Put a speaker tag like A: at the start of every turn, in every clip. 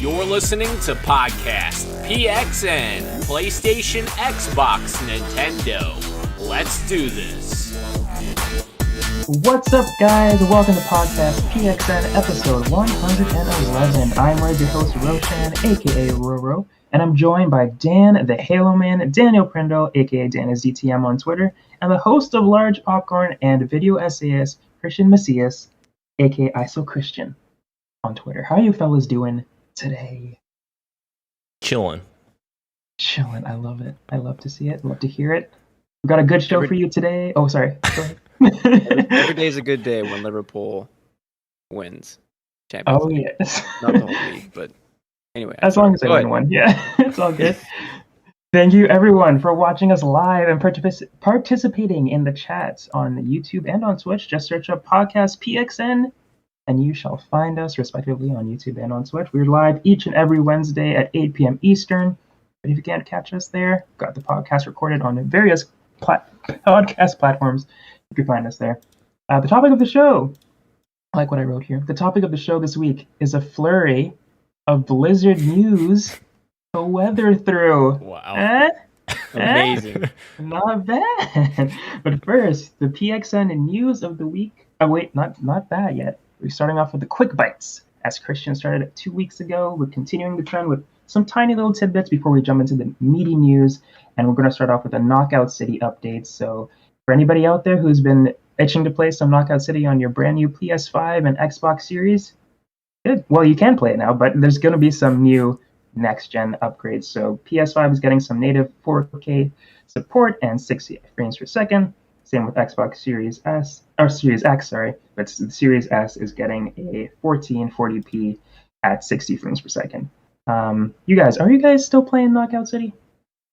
A: You're listening to Podcast PXN, PlayStation, Xbox, Nintendo. Let's do this.
B: What's up, guys? Welcome to Podcast PXN, episode 111. I'm your host, Roshan, aka Roro, and I'm joined by Dan, the Halo Man, Daniel Prindle, aka Dan is DTM on Twitter, and the host of Large Popcorn and video essayist, Christian Macias, aka ISO Christian, on Twitter. How are you fellas doing today?
C: Chilling.
B: I love it. I love to see it. Love to hear it. We've got a good show for you today. Oh, sorry. Go ahead.
D: Every day's a good day when Liverpool wins Champions League.
B: Yes.
D: Not the whole league, but anyway.
B: As long as I win one. Yeah, it's all good. Thank you, everyone, for watching us live and participating in the chats on YouTube and on Twitch. Just search up Podcast PXN, and you shall find us, respectively, on YouTube and on Twitch. We're live each and every Wednesday at 8 p.m. Eastern. But if you can't catch us there, got the podcast recorded on various podcast platforms. You can find us there. The topic of the show, I like what I wrote here. The topic of the show this week is a flurry of Blizzard news to weather through.
C: Wow.
D: Amazing.
B: Not bad. But first, the PXN news of the week. Oh, wait, not that yet. We're starting off with the quick bites. As Christian started 2 weeks ago, we're continuing the trend with some tiny little tidbits before we jump into the meaty news. And we're going to start off with a Knockout City update. So for anybody out there who's been itching to play some Knockout City on your brand new PS5 and Xbox Series, good. Well, you can play it now, but there's going to be some new next-gen upgrades. So PS5 is getting some native 4K support and 60 frames per second. Same with Xbox Series S, or Series X, sorry. But the Series S is getting a 1440p at 60 frames per second. Are you guys still playing Knockout City?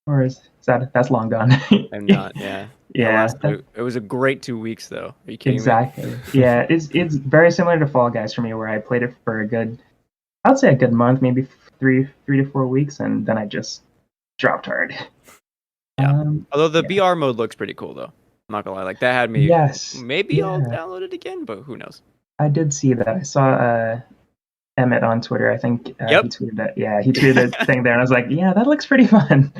B: Or that's long gone?
D: I'm not, yeah.
B: Yeah.
D: It was a great 2 weeks, though. Are you kidding
B: exactly.
D: me?
B: Yeah, it's very similar to Fall Guys for me, where I played it for I'd say a good month, maybe three to 4 weeks, and then I just dropped hard.
D: Yeah. Although the BR mode looks pretty cool, though. I'm not gonna lie, like that had me.
B: Yes.
D: Maybe I'll download it again, but who knows?
B: I did see that. I saw Emmett on Twitter. I think
D: Yep.
B: he tweeted that. Yeah, he tweeted a thing there, and I was like, yeah, that looks pretty fun.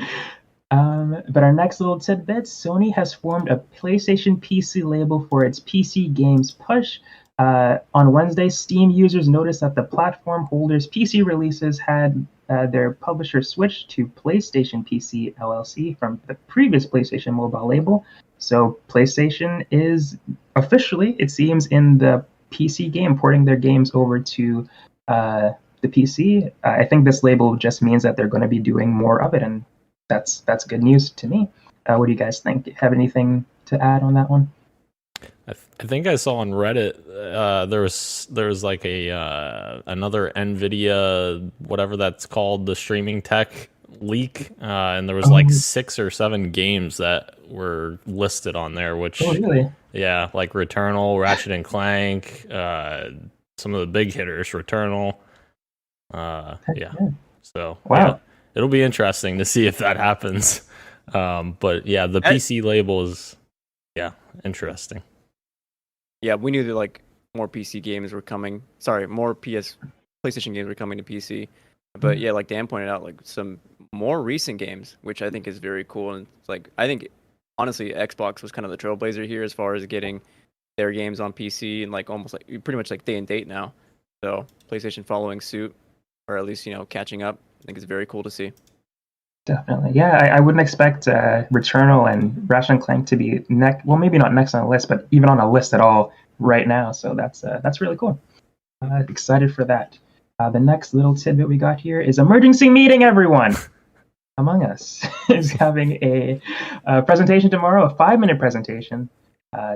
B: But our next little tidbit: Sony has formed a PlayStation PC label for its PC games push. On Wednesday, Steam users noticed that the platform holder's PC releases had their publisher switched to PlayStation PC LLC from the previous PlayStation Mobile label. So PlayStation is officially, it seems, in the PC game, porting their games over to the PC. I think this label just means that they're going to be doing more of it, and that's good news to me. What do you guys think? Have anything to add on that one?
C: I think I saw on Reddit there was like another NVIDIA, whatever that's called, the streaming tech leak, and there was like 6 or 7 games that were listed on there, which
B: really?
C: Yeah, like Returnal, Ratchet and Clank, some of the big hitters, Returnal. Yeah. So
B: wow.
C: Yeah, it'll be interesting to see if that happens. But yeah, the PC label is interesting.
D: Yeah, we knew that like more PC games were coming. Sorry, more PlayStation games were coming to PC. But yeah, like Dan pointed out, like some more recent games, which I think is very cool. And like I think honestly, Xbox was kind of the trailblazer here as far as getting their games on PC and like almost like pretty much like day and date now. So PlayStation following suit, or at least catching up. I think it's very cool to see.
B: Definitely. Yeah, I wouldn't expect Returnal and Ratchet and Clank to be maybe not next on the list, but even on a list at all right now. So that's really cool. Excited for that. The next little tidbit we got here is emergency meeting, everyone. Among Us is having a presentation tomorrow, a 5-minute presentation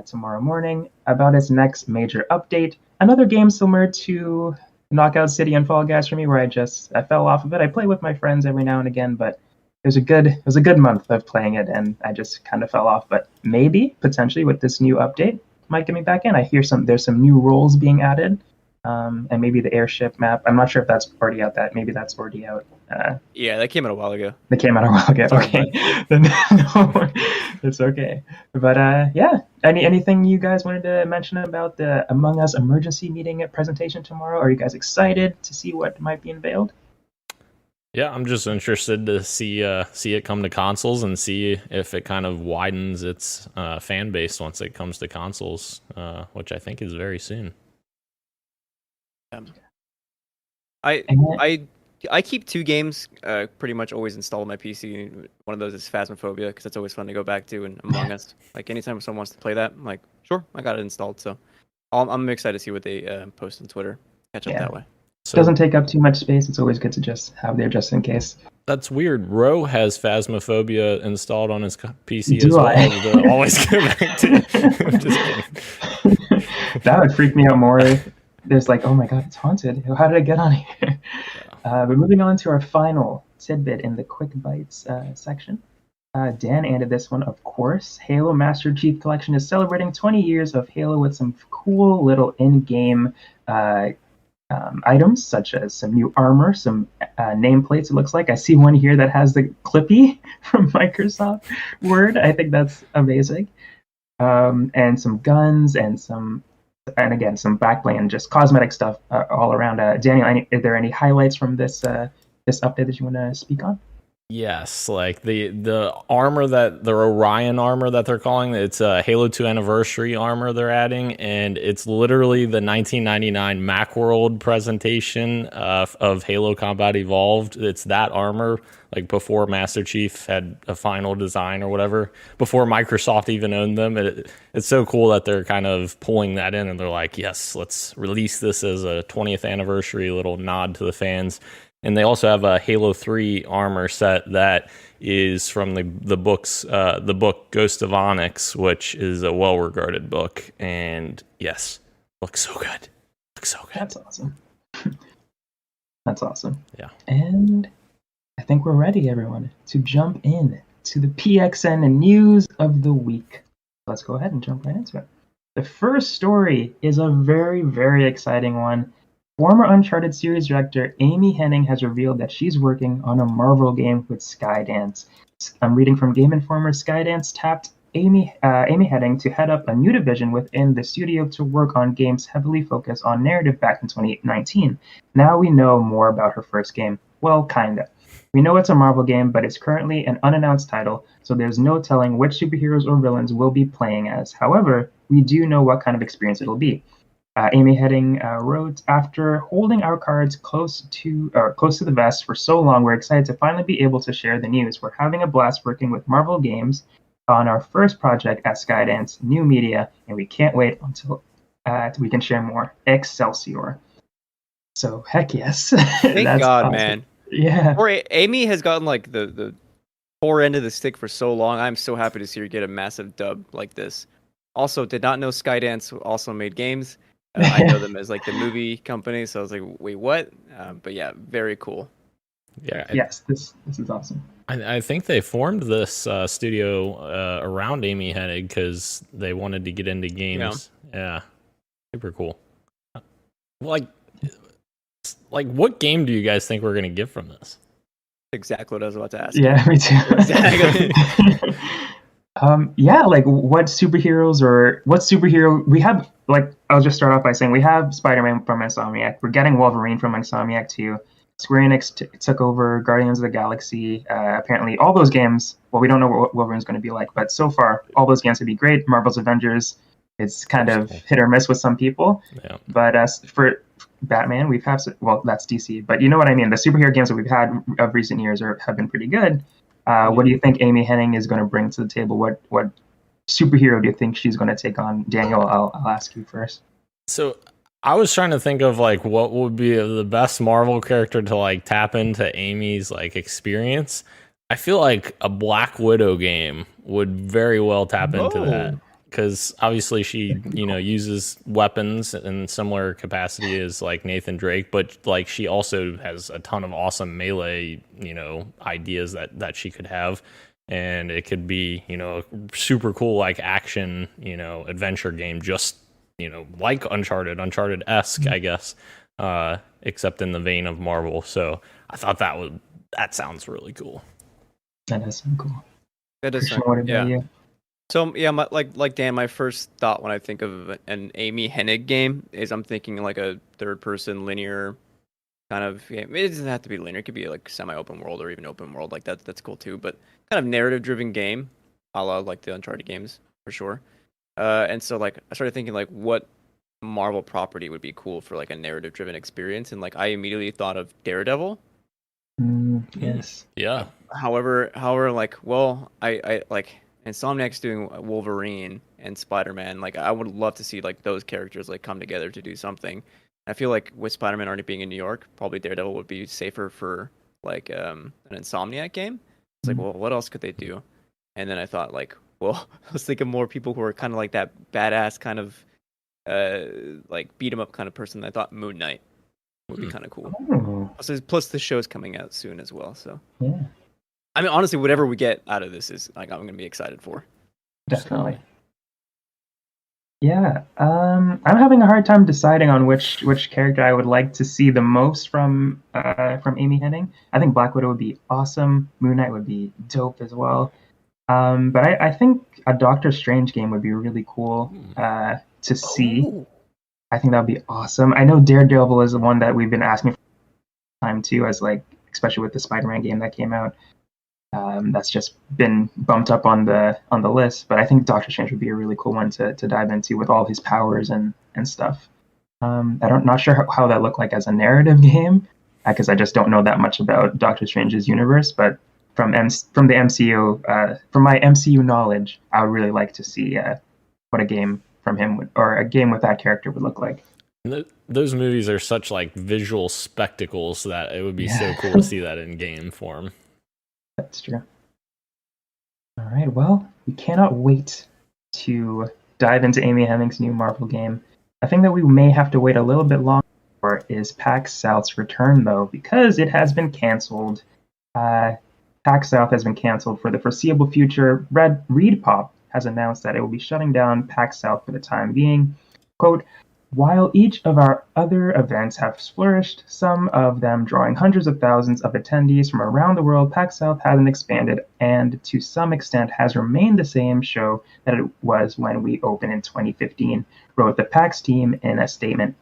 B: tomorrow morning about its next major update. Another game similar to Knockout City and Fall Guys for me, where I fell off of it. I play with my friends every now and again, but it was a good month of playing it, and I just kind of fell off. But maybe potentially with this new update, might get me back in. I hear there's some new roles being added, and maybe the airship map. I'm not sure if that's already out. Maybe that's already out.
D: Yeah, that came out a while ago.
B: They came out a while ago.
D: Sorry,
B: okay, no, it's okay. But yeah, anything you guys wanted to mention about the Among Us emergency meeting presentation tomorrow? Are you guys excited to see what might be unveiled?
C: Yeah, I'm just interested to see it come to consoles and see if it kind of widens its fan base once it comes to consoles, which I think is very soon.
D: I keep 2 games pretty much always installed on my PC. One of those is Phasmophobia because it's always fun to go back to, and Among Us. Like anytime someone wants to play that, I'm like, sure, I got it installed. So I'm excited to see what they post on Twitter. Catch up that way.
B: So, doesn't take up too much space. It's always good to just have there just in case.
C: That's weird. Ro has Phasmophobia installed on his PC as well. To always go back to. I'm just kidding.
B: That would freak me out more. There's like, oh my god, it's haunted. How did I get on here? But moving on to our final tidbit in the Quick Bites section. Dan ended this one, of course. Halo Master Chief Collection is celebrating 20 years of Halo with some cool little in-game items, such as some new armor, some nameplates, it looks like. I see one here that has the Clippy from Microsoft Word. I think that's amazing. And some guns and again, some backplane and just cosmetic stuff all around. Daniel, are there any highlights from this update that you want to speak on?
C: Yes, like the armor the Orion armor that they're calling it's a Halo 2 anniversary armor they're adding, and it's literally the 1999 Macworld presentation of Halo Combat Evolved. It's that armor, like before Master Chief had a final design or whatever, before Microsoft even owned them. It's so cool that they're kind of pulling that in, and they're like, yes, let's release this as a 20th anniversary little nod to the fans. And they also have a Halo 3 armor set that is from the book Ghost of Onyx, which is a well-regarded book. And yes, looks so good.
B: That's awesome. That's awesome.
C: Yeah.
B: And I think we're ready, everyone, to jump in to the PXN news of the week. Let's go ahead and jump right into it. The first story is a very, very exciting one. Former Uncharted series director Amy Hennig has revealed that she's working on a Marvel game with Skydance. I'm reading from Game Informer. Skydance tapped Amy Hennig to head up a new division within the studio to work on games heavily focused on narrative back in 2019. Now we know more about her first game. Well, kinda. We know it's a Marvel game, but it's currently an unannounced title, so there's no telling which superheroes or villains we'll be playing as. However, we do know what kind of experience it'll be. Amy Hennig wrote, after holding our cards close to the vest for so long, we're excited to finally be able to share the news. We're having a blast working with Marvel Games on our first project at Skydance New Media, and we can't wait until we can share more. Excelsior. So, heck yes.
D: Thank God, awesome. Man.
B: Yeah.
D: Or Amy has gotten like the poor end of the stick for so long. I'm so happy to see her get a massive dub like this. Also, did not know Skydance also made games. I know them as like the movie company, so I was like, wait, what? But yeah, very cool.
C: Yeah.
B: Yes, this is awesome.
C: I think they formed this studio around Amy Hennig because they wanted to get into games. Yeah, super cool. Like, what game do you guys think we're gonna get from this?
D: Exactly what I was about to ask.
B: Yeah, me too. Exactly. Like what superhero we have. Like, I'll just start off by saying we have Spider-Man from Insomniac. We're getting Wolverine from Insomniac too. Square Enix took over Guardians of the Galaxy. Apparently, all those games. Well, we don't know what Wolverine's going to be like, but so far, all those games would be great. Marvel's Avengers, it's kind of hit or miss with some people.
C: Yeah.
B: But for Batman, that's DC. But you know what I mean. The superhero games that we've had of recent years have been pretty good. What do you think Amy Hennig is going to bring to the table? What superhero do you think she's going to take on? Daniel, I'll ask you first.
C: So I was trying to think of like what would be the best Marvel character to like tap into Amy's like experience. I feel like a Black Widow game would very well tap into that, because obviously she uses weapons in similar capacity as like Nathan Drake, but like she also has a ton of awesome melee ideas that she could have. And it could be, a super cool like action, adventure game, just, like Uncharted-esque, I guess, except in the vein of Marvel. So I thought that sounds really cool.
B: That does sound cool.
D: That does sound cool. Yeah. So yeah, like Dan, my first thought when I think of an Amy Hennig game is I'm thinking like a third-person linear kind of. Yeah, it doesn't have to be linear. It could be like semi-open world or even open world. Like that's cool too. But kind of narrative-driven game, a la like the Uncharted games for sure. And so like I started thinking like what Marvel property would be cool for like a narrative-driven experience, and like I immediately thought of Daredevil.
B: Yes.
C: Yeah.
D: However, like, well, I like Insomniac's doing Wolverine and Spider-Man. Like, I would love to see like those characters like come together to do something. I feel like with Spider-Man already being in New York, probably Daredevil would be safer for like an Insomniac game. It's like, well, what else could they do? And then I thought like, well, I was thinking more people who are kind of like that badass kind of like beat 'em up kind of person. I thought Moon Knight would be kind of cool. Plus the show's coming out soon as well, so
B: Yeah,
D: I mean, honestly, whatever we get out of this is like I'm gonna be excited for.
B: definitely. Yeah, I'm having a hard time deciding on which character I would like to see the most from Amy Hennig. I think Black Widow would be awesome. Moon Knight would be dope as well. But I think a Doctor Strange game would be really cool to see.
D: Oh.
B: I think that would be awesome. I know Daredevil is the one that we've been asking for time too, as like especially with the Spider-Man game that came out. That's just been bumped up on the list. But I think Doctor Strange would be a really cool one to dive into with all his powers and stuff. Not sure how that looked like as a narrative game, because I just don't know that much about Doctor Strange's universe. But from the MCU, from my MCU knowledge, I would really like to see what a game from him would, or a game with that character would look like.
C: Those movies are such like visual spectacles that it would be so cool to see that in game form.
B: That's true. All right, well, we cannot wait to dive into Amy Hennig's new Marvel game. I think that we may have to wait a little bit longer for is PAX South's return, though, because it has been canceled. PAX South has been canceled for the foreseeable future. ReedPop has announced that it will be shutting down PAX South for the time being. Quote, while each of our other events have flourished, some of them drawing hundreds of thousands of attendees from around the world, PAX South hasn't expanded and to some extent has remained the same show that it was when we opened in 2015, wrote the PAX team in a statement.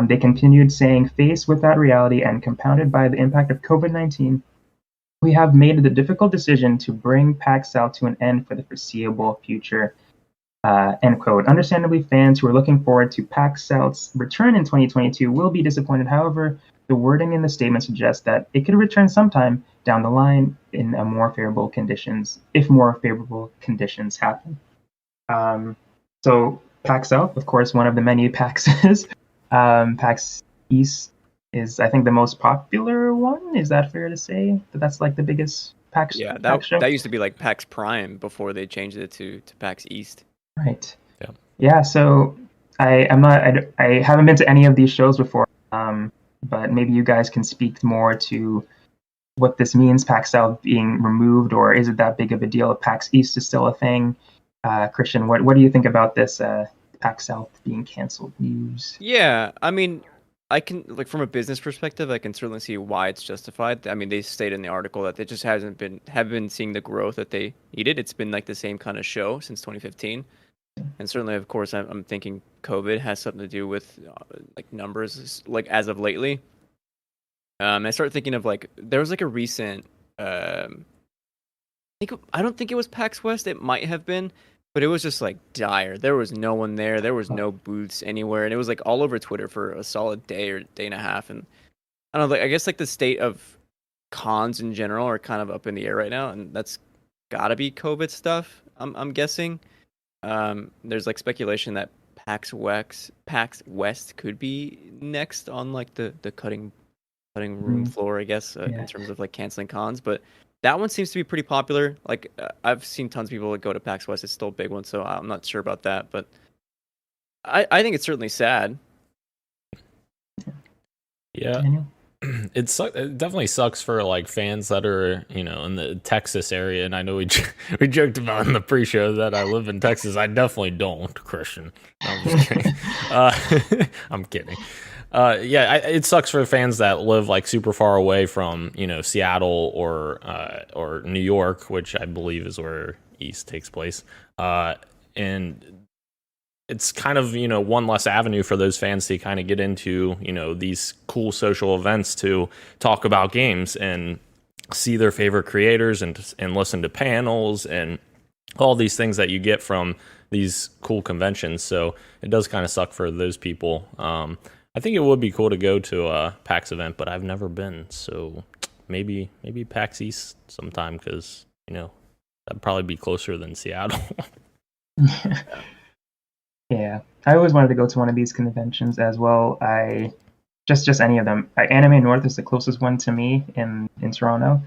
B: They continued saying, faced with that reality and compounded by the impact of COVID-19, we have made the difficult decision to bring PAX South to an end for the foreseeable future. End quote. Understandably, fans who are looking forward to PAX South's return in 2022 will be disappointed. However, the wording in the statement suggests that it could return sometime down the line in a more favorable conditions, if more favorable conditions happen. So PAX South, of course, one of the many PAXs. PAX East is, I think, the most popular one. Is that fair to say? That's like the biggest PAX.
D: Yeah,
B: PAX show?
D: that used to be like PAX Prime before they changed it to PAX East.
B: Right.
C: Yeah.
B: Yeah. So I haven't been to any of these shows before. But maybe you guys can speak more to what this means, PAX South being removed, or is it that big of a deal if PAX East is still a thing? Christian, what do you think about this PAX South being canceled news?
D: Yeah, I mean, I can like from a business perspective, I can certainly see why it's justified. I mean, they state in the article that it just have been seeing the growth that they needed. It's been like the same kind of show since 2015, and certainly, of course, I'm thinking COVID has something to do with like numbers, like as of lately. I started thinking of like there was like a recent. I don't think it was PAX West. It might have been. But it was just like dire. There was no one there. There was no booths anywhere, and it was like all over Twitter for a solid day or day and a half. And I don't know. Like I guess like the state of cons in general are kind of up in the air right now, and that's gotta be COVID stuff. I'm guessing. There's like speculation that PAX West could be next on like the cutting room floor, I guess, in terms of like canceling cons, but. That one seems to be pretty popular. Like I've seen tons of people that go to PAX West. It's still a big one, so I'm not sure about that. But I think it's certainly sad.
C: Yeah, it definitely sucks for like fans that are in the Texas area. And I know we joked about in the pre-show that I live in Texas. I definitely don't, Christian. No, I'm just kidding. I'm kidding. Yeah, it sucks for fans that live like super far away from Seattle or New York, which I believe is where East takes place. And it's kind of, one less avenue for those fans to kind of get into, these cool social events to talk about games and see their favorite creators and listen to panels and all these things that you get from these cool conventions. So it does kind of suck for those people. I think it would be cool to go to a PAX event, but I've never been. So maybe PAX East sometime, because, that'd probably be closer than Seattle.
B: Yeah, I always wanted to go to one of these conventions as well. Just any of them. Anime North is the closest one to me in Toronto,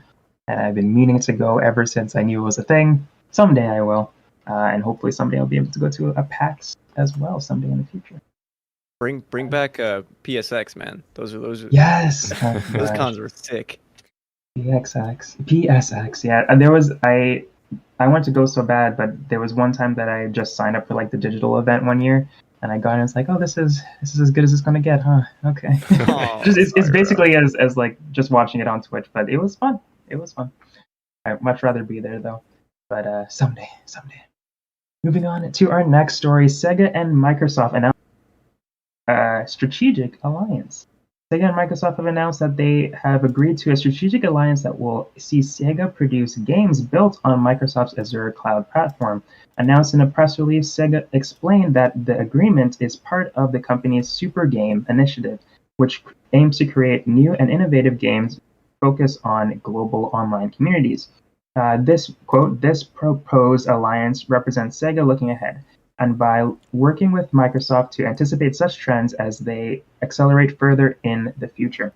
B: and I've been meaning to go ever since I knew it was a thing. Someday I will, and hopefully someday I'll be able to go to a PAX as well someday in the future.
D: Bring back PSX, man. Those are
B: Yes,
D: those cons were sick.
B: PSX, yeah. And I wanted to go so bad, but there was one time that I just signed up for like the digital event one year, and I got in, and it's like, oh, this is as good as it's gonna get, huh? Okay.
D: Oh,
B: it's basically as like just watching it on Twitch, but it was fun. I'd much rather be there though. But someday. Moving on to our next story, Sega and Microsoft announced a strategic alliance. Sega and Microsoft have announced that they have agreed to a strategic alliance that will see Sega produce games built on Microsoft's Azure cloud platform. Announced in a press release, Sega explained that the agreement is part of the company's Super Game initiative, which aims to create new and innovative games focused on global online communities. This proposed alliance represents Sega looking ahead, and by working with Microsoft to anticipate such trends as they accelerate further in the future.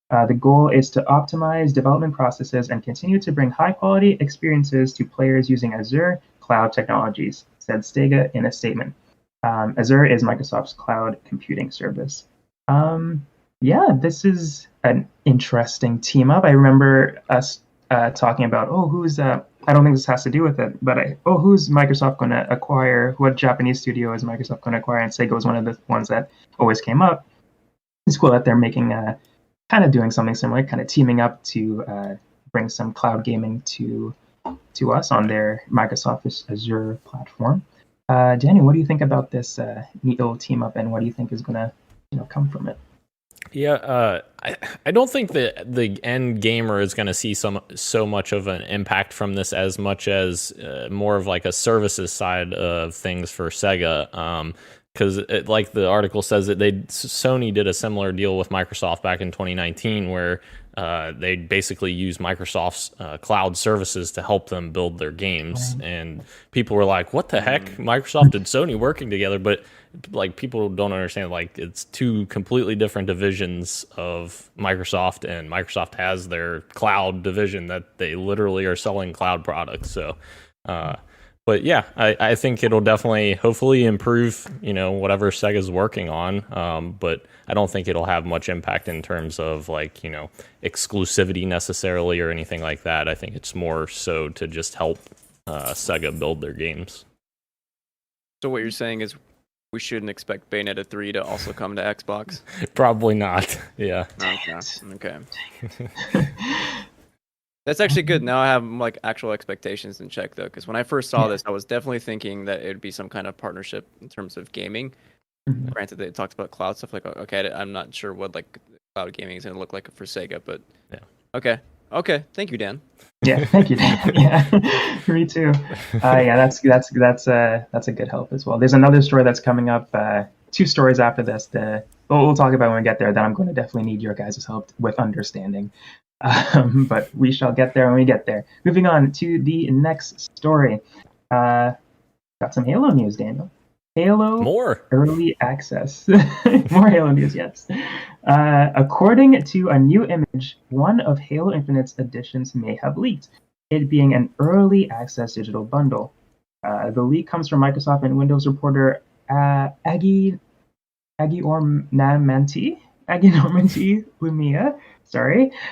B: The goal is to optimize development processes and continue to bring high-quality experiences to players using Azure cloud technologies, said Sega in a statement. Azure is Microsoft's cloud computing service. This is an interesting team up. I remember us talking about, who's I don't think this has to do with it, but who's Microsoft going to acquire? What Japanese studio is Microsoft going to acquire? And Sega was one of the ones that always came up. It's cool that they're making kind of doing something similar, kind of teaming up to bring some cloud gaming to us on their Microsoft Azure platform. Daniel, what do you think about this neat little team up, and what do you think is going to come from it?
C: Yeah, I don't think that the end gamer is going to see so much of an impact from this, as much as more of like a services side of things for Sega. Because like the article says, that Sony did a similar deal with Microsoft back in 2019, where they basically used Microsoft's cloud services to help them build their games. And people were like, what the heck? Microsoft and Sony working together? But like, people don't understand, like, it's two completely different divisions of Microsoft, and Microsoft has their cloud division that they literally are selling cloud products. So but yeah, I think it'll definitely, hopefully, improve, whatever Sega's working on. But I don't think it'll have much impact in terms of like, exclusivity necessarily or anything like that. I think it's more so to just help Sega build their games.
D: So what you're saying is we shouldn't expect Bayonetta 3 to also come to Xbox?
C: Probably not. Yeah.
D: Okay. That's actually good. Now I have like actual expectations in check, though, because when I first saw this, I was definitely thinking that it would be some kind of partnership in terms of gaming. Mm-hmm. Granted, they talked about cloud stuff. Like, okay, I'm not sure what like cloud gaming is going to look like for Sega, but yeah. Okay. Thank you, Dan.
B: Yeah, thank you, Dan. Yeah, me too. That's a good help as well. There's another story that's coming up. 2 stories after this. We'll talk about when we get there. That I'm going to definitely need your guys' help with understanding. But we shall get there when we get there. Moving on to the next story. Got some Halo news, Daniel.
C: More
B: early access. More Halo news, yes. According to a new image, one of Halo Infinite's editions may have leaked, it being an early access digital bundle. The leak comes from Microsoft and Windows reporter Aggie Normandy Lumia,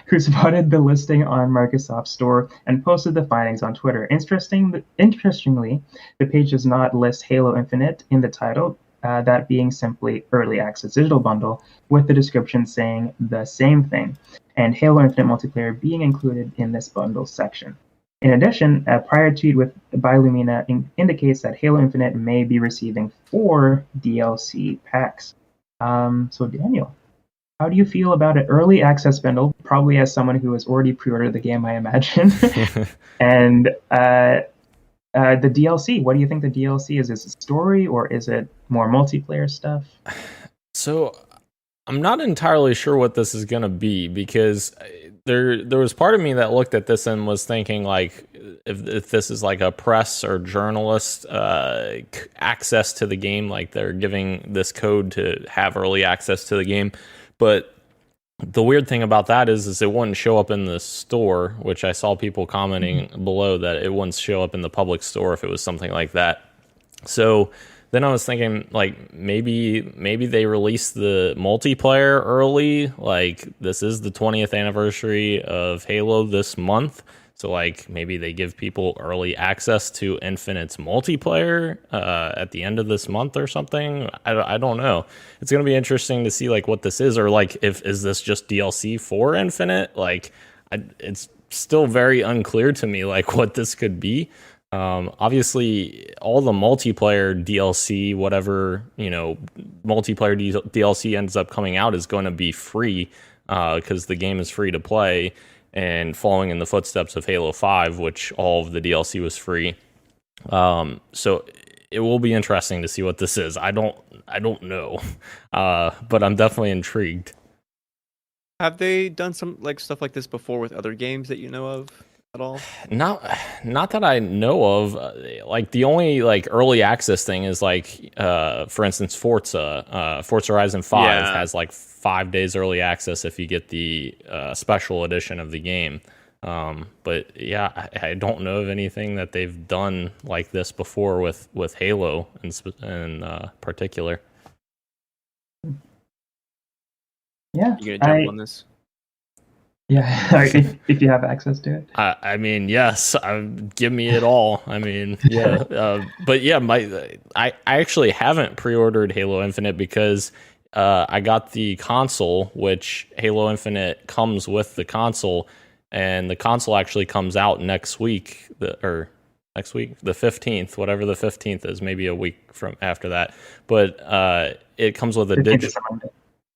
B: who spotted the listing on Microsoft's store and posted the findings on Twitter. Interestingly, the page does not list Halo Infinite in the title, that being simply Early Access Digital Bundle, with the description saying the same thing, and Halo Infinite multiplayer being included in this bundle section. In addition, a prior tweet by Lumina indicates that Halo Infinite may be receiving 4 DLC packs. So Daniel, how do you feel about an early access bundle? Probably as someone who has already pre-ordered the game, I imagine. And the DLC. What do you think the DLC is? Is it story or is it more multiplayer stuff?
C: So I'm not entirely sure what this is going to be, because there was part of me that looked at this and was thinking, like, if this is like a press or journalist access to the game, like they're giving this code to have early access to the game. But the weird thing about that is it wouldn't show up in the store, which I saw people commenting below that it wouldn't show up in the public store if it was something like that. So then I was thinking, like, maybe they released the multiplayer early. Like, this is the 20th anniversary of Halo this month. So, like, maybe they give people early access to Infinite's multiplayer at the end of this month or something. I don't know. It's going to be interesting to see, like, what this is. Or, like, is this just DLC for Infinite? Like, it's still very unclear to me, like, what this could be. Obviously, all the multiplayer DLC, whatever, multiplayer DLC ends up coming out is going to be free because the game is free to play, and following in the footsteps of Halo 5, which all of the DLC was free. So it will be interesting to see what this is. I don't know, but I'm definitely intrigued.
D: Have they done some stuff like this before with other games that you know of at all?
C: Not that I know of. Like, the only early access thing is for instance, Forza Horizon 5 has 5 days early access if you get the special edition of the game. But yeah, I don't know of anything that they've done like this before with Halo in particular.
B: Yeah,
D: you gonna jump on this?
B: Yeah, if you have access to it.
C: I mean, yes, give me it all. I mean, yeah. But yeah, I actually haven't pre-ordered Halo Infinite because I got the console, which Halo Infinite comes with the console, and the console actually comes out next week, the 15th, whatever the 15th is, maybe a week from after that. But it comes with a digital.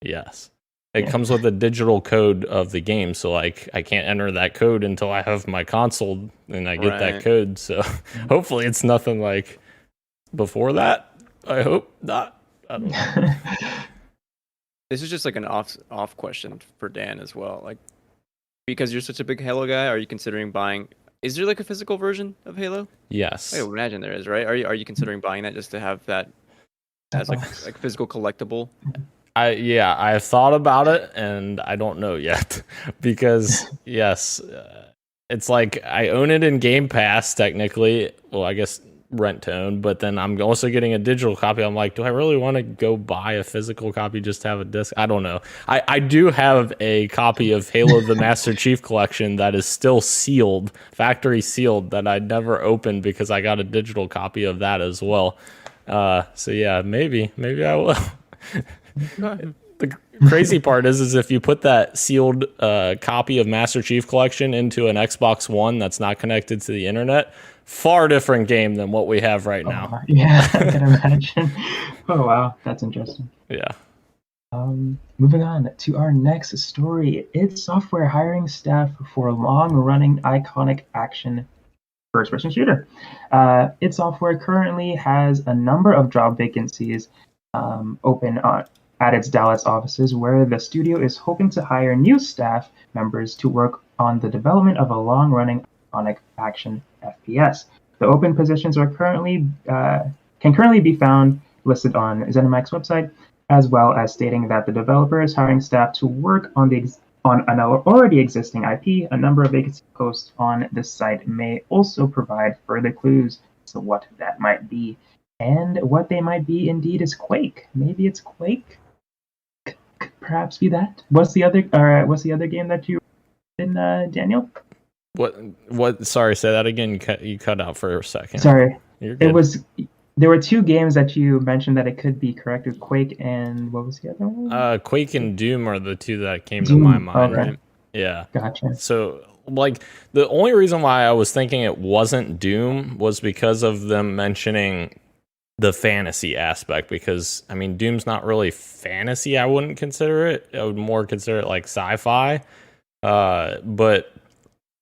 C: Yes. It comes with a digital code of the game, so I can't enter that code until I have my console and I get that code. So hopefully it's nothing like before that. I hope not. I don't know.
D: This is just an off question for Dan as well. Because you're such a big Halo guy, are you considering buying? Is there a physical version of Halo?
C: Yes.
D: I imagine there is, right? Are you considering buying that just to have that as physical collectible?
C: I've thought about it, and I don't know yet because yes, it's I own it in Game Pass technically. Well, I guess rent to own, but then I'm also getting a digital copy. I'm like, do I really want to go buy a physical copy just to have a disc? I don't know. I do have a copy of Halo the Master Chief Collection that is still sealed, factory sealed, that I never opened because I got a digital copy of that as well. So yeah, maybe I will. The crazy part is if you put that sealed copy of Master Chief Collection into an Xbox One that's not connected to the internet, far different game than what we have right now.
B: Yeah, I can imagine. Oh wow, that's interesting.
C: Yeah.
B: Moving on to our next story. id Software hiring staff for a long-running iconic action first-person shooter. id Software currently has a number of job vacancies open at its Dallas offices, where the studio is hoping to hire new staff members to work on the development of a long-running iconic action FPS. The open positions are can currently be found listed on ZeniMax website, as well as stating that the developer is hiring staff to work on an already existing IP. A number of vacancy posts on this site may also provide further clues to what that might be. And what they might be indeed is Quake. Maybe it's Quake. Could perhaps be that. What's the other game that you in, Daniel?
C: What? Sorry, say that again. You cut out for a second.
B: Sorry.
C: You're good.
B: There were two games that you mentioned that it could be correct. Quake and what was the other one?
C: Quake and Doom are the two that came to my mind.
B: Okay.
C: Right? Yeah.
B: Gotcha.
C: So, like, the only reason why I was thinking it wasn't Doom was because of them mentioning the fantasy aspect. Because, I mean, Doom's not really fantasy, I wouldn't consider it. I would more consider it like sci-fi. But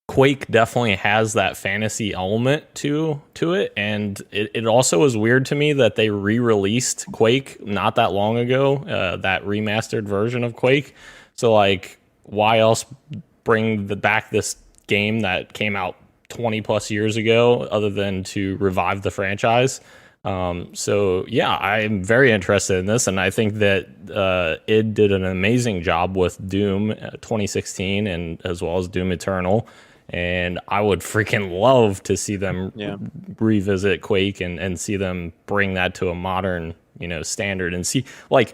C: Quake definitely has that fantasy element to it. And it also was weird to me that they re-released Quake not that long ago, that remastered version of Quake. So, like, why else bring back this game that came out 20 plus years ago other than to revive the franchise? So yeah, I'm very interested in this, and I think that id did an amazing job with Doom 2016 and as well as Doom Eternal. And I would freaking love to see them revisit Quake and see them bring that to a modern, standard, and see, like,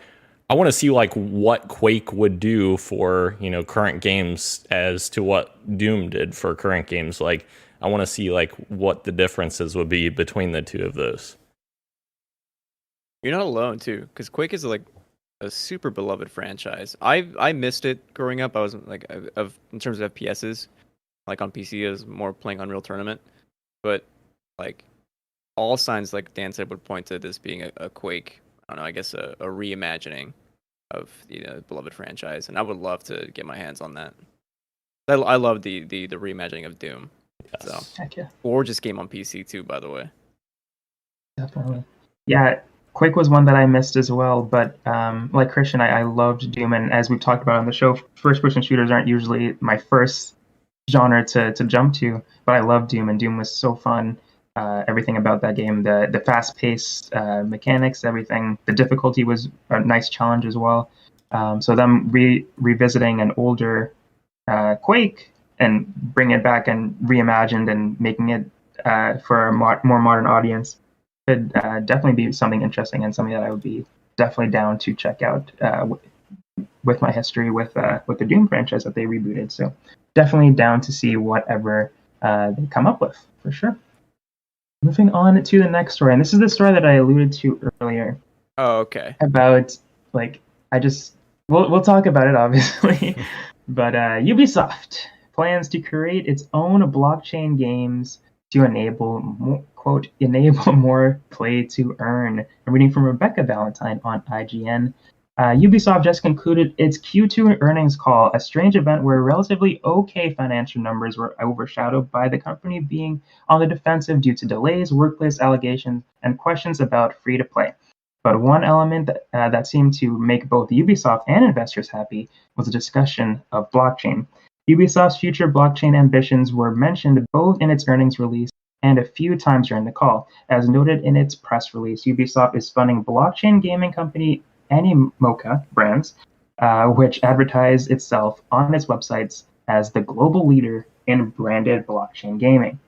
C: I want to see like what Quake would do for, current games as to what Doom did for current games. Like, I want to see like what the differences would be between the two of those.
D: You're not alone too, because Quake is like a super beloved franchise. I missed it growing up. I was like, in terms of FPSs, like on PC, I was more playing Unreal Tournament. But like all signs, like Dan said, would point to this being a Quake. I don't know. I guess a reimagining of the beloved franchise, and I would love to get my hands on that. I love the reimagining of Doom.
C: Yes.
D: So
B: Heck yeah.
D: gorgeous game on PC too, by the way.
B: Definitely. Yeah, Quake was one that I missed as well, but like Christian, I loved Doom, and as we've talked about on the show, first-person shooters aren't usually my first genre to jump to, but I love Doom, and Doom was so fun. Everything about that game, the fast-paced mechanics, everything. The difficulty was a nice challenge as well. So them revisiting an older Quake and bringing it back and reimagined and making it for a more modern audience could definitely be something interesting and something that I would be definitely down to check out with my history with the Doom franchise that they rebooted. So definitely down to see whatever they come up with, for sure. Moving on to the next story, and this is the story that I alluded to earlier.
D: Oh, okay.
B: About, like, we'll talk about it, obviously, but Ubisoft plans to create its own blockchain games to enable more play to earn. I'm reading from Rebecca Valentine on IGN. Ubisoft just concluded its Q2 earnings call, a strange event where relatively okay financial numbers were overshadowed by the company being on the defensive due to delays, workplace allegations, and questions about free-to-play. But one element that seemed to make both Ubisoft and investors happy was a discussion of blockchain. Ubisoft's future blockchain ambitions were mentioned both in its earnings release and a few times during the call. As noted in its press release, Ubisoft is funding blockchain gaming company Animoca Brands, which advertise itself on its websites as the global leader in branded blockchain gaming.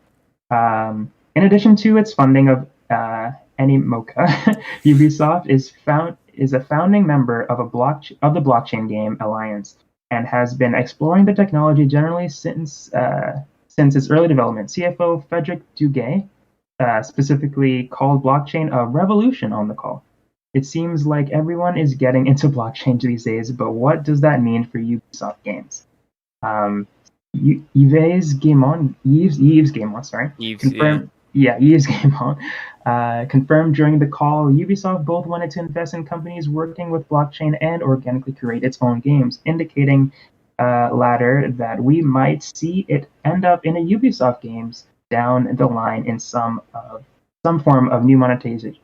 B: In addition to its funding of Animoca, Ubisoft is a founding member of the Blockchain Game Alliance and has been exploring the technology generally since its early development. CFO Frederick Duguay specifically called blockchain a revolution on the call. It seems like everyone is getting into blockchain these days, but what does that mean for Ubisoft games? Yves Guillemot, confirmed during the call Ubisoft both wanted to invest in companies working with blockchain and organically create its own games, indicating latter that we might see it end up in a Ubisoft games down the line in some form of new monetization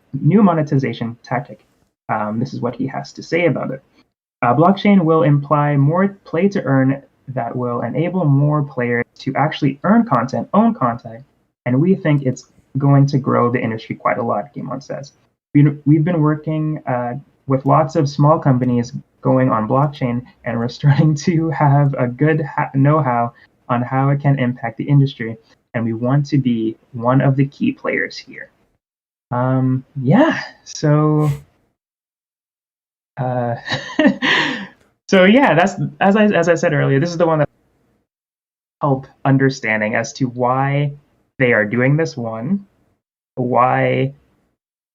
B: tactic. This is what he has to say about it. Blockchain will imply more play to earn that will enable more players to actually own content, and we think it's going to grow the industry quite a lot, Guillemot says. We've been working with lots of small companies going on blockchain, and we're starting to have a good know-how on how it can impact the industry, and we want to be one of the key players here. So yeah, that's as I said earlier, this is the one that help understanding as to why they are doing this one. Why?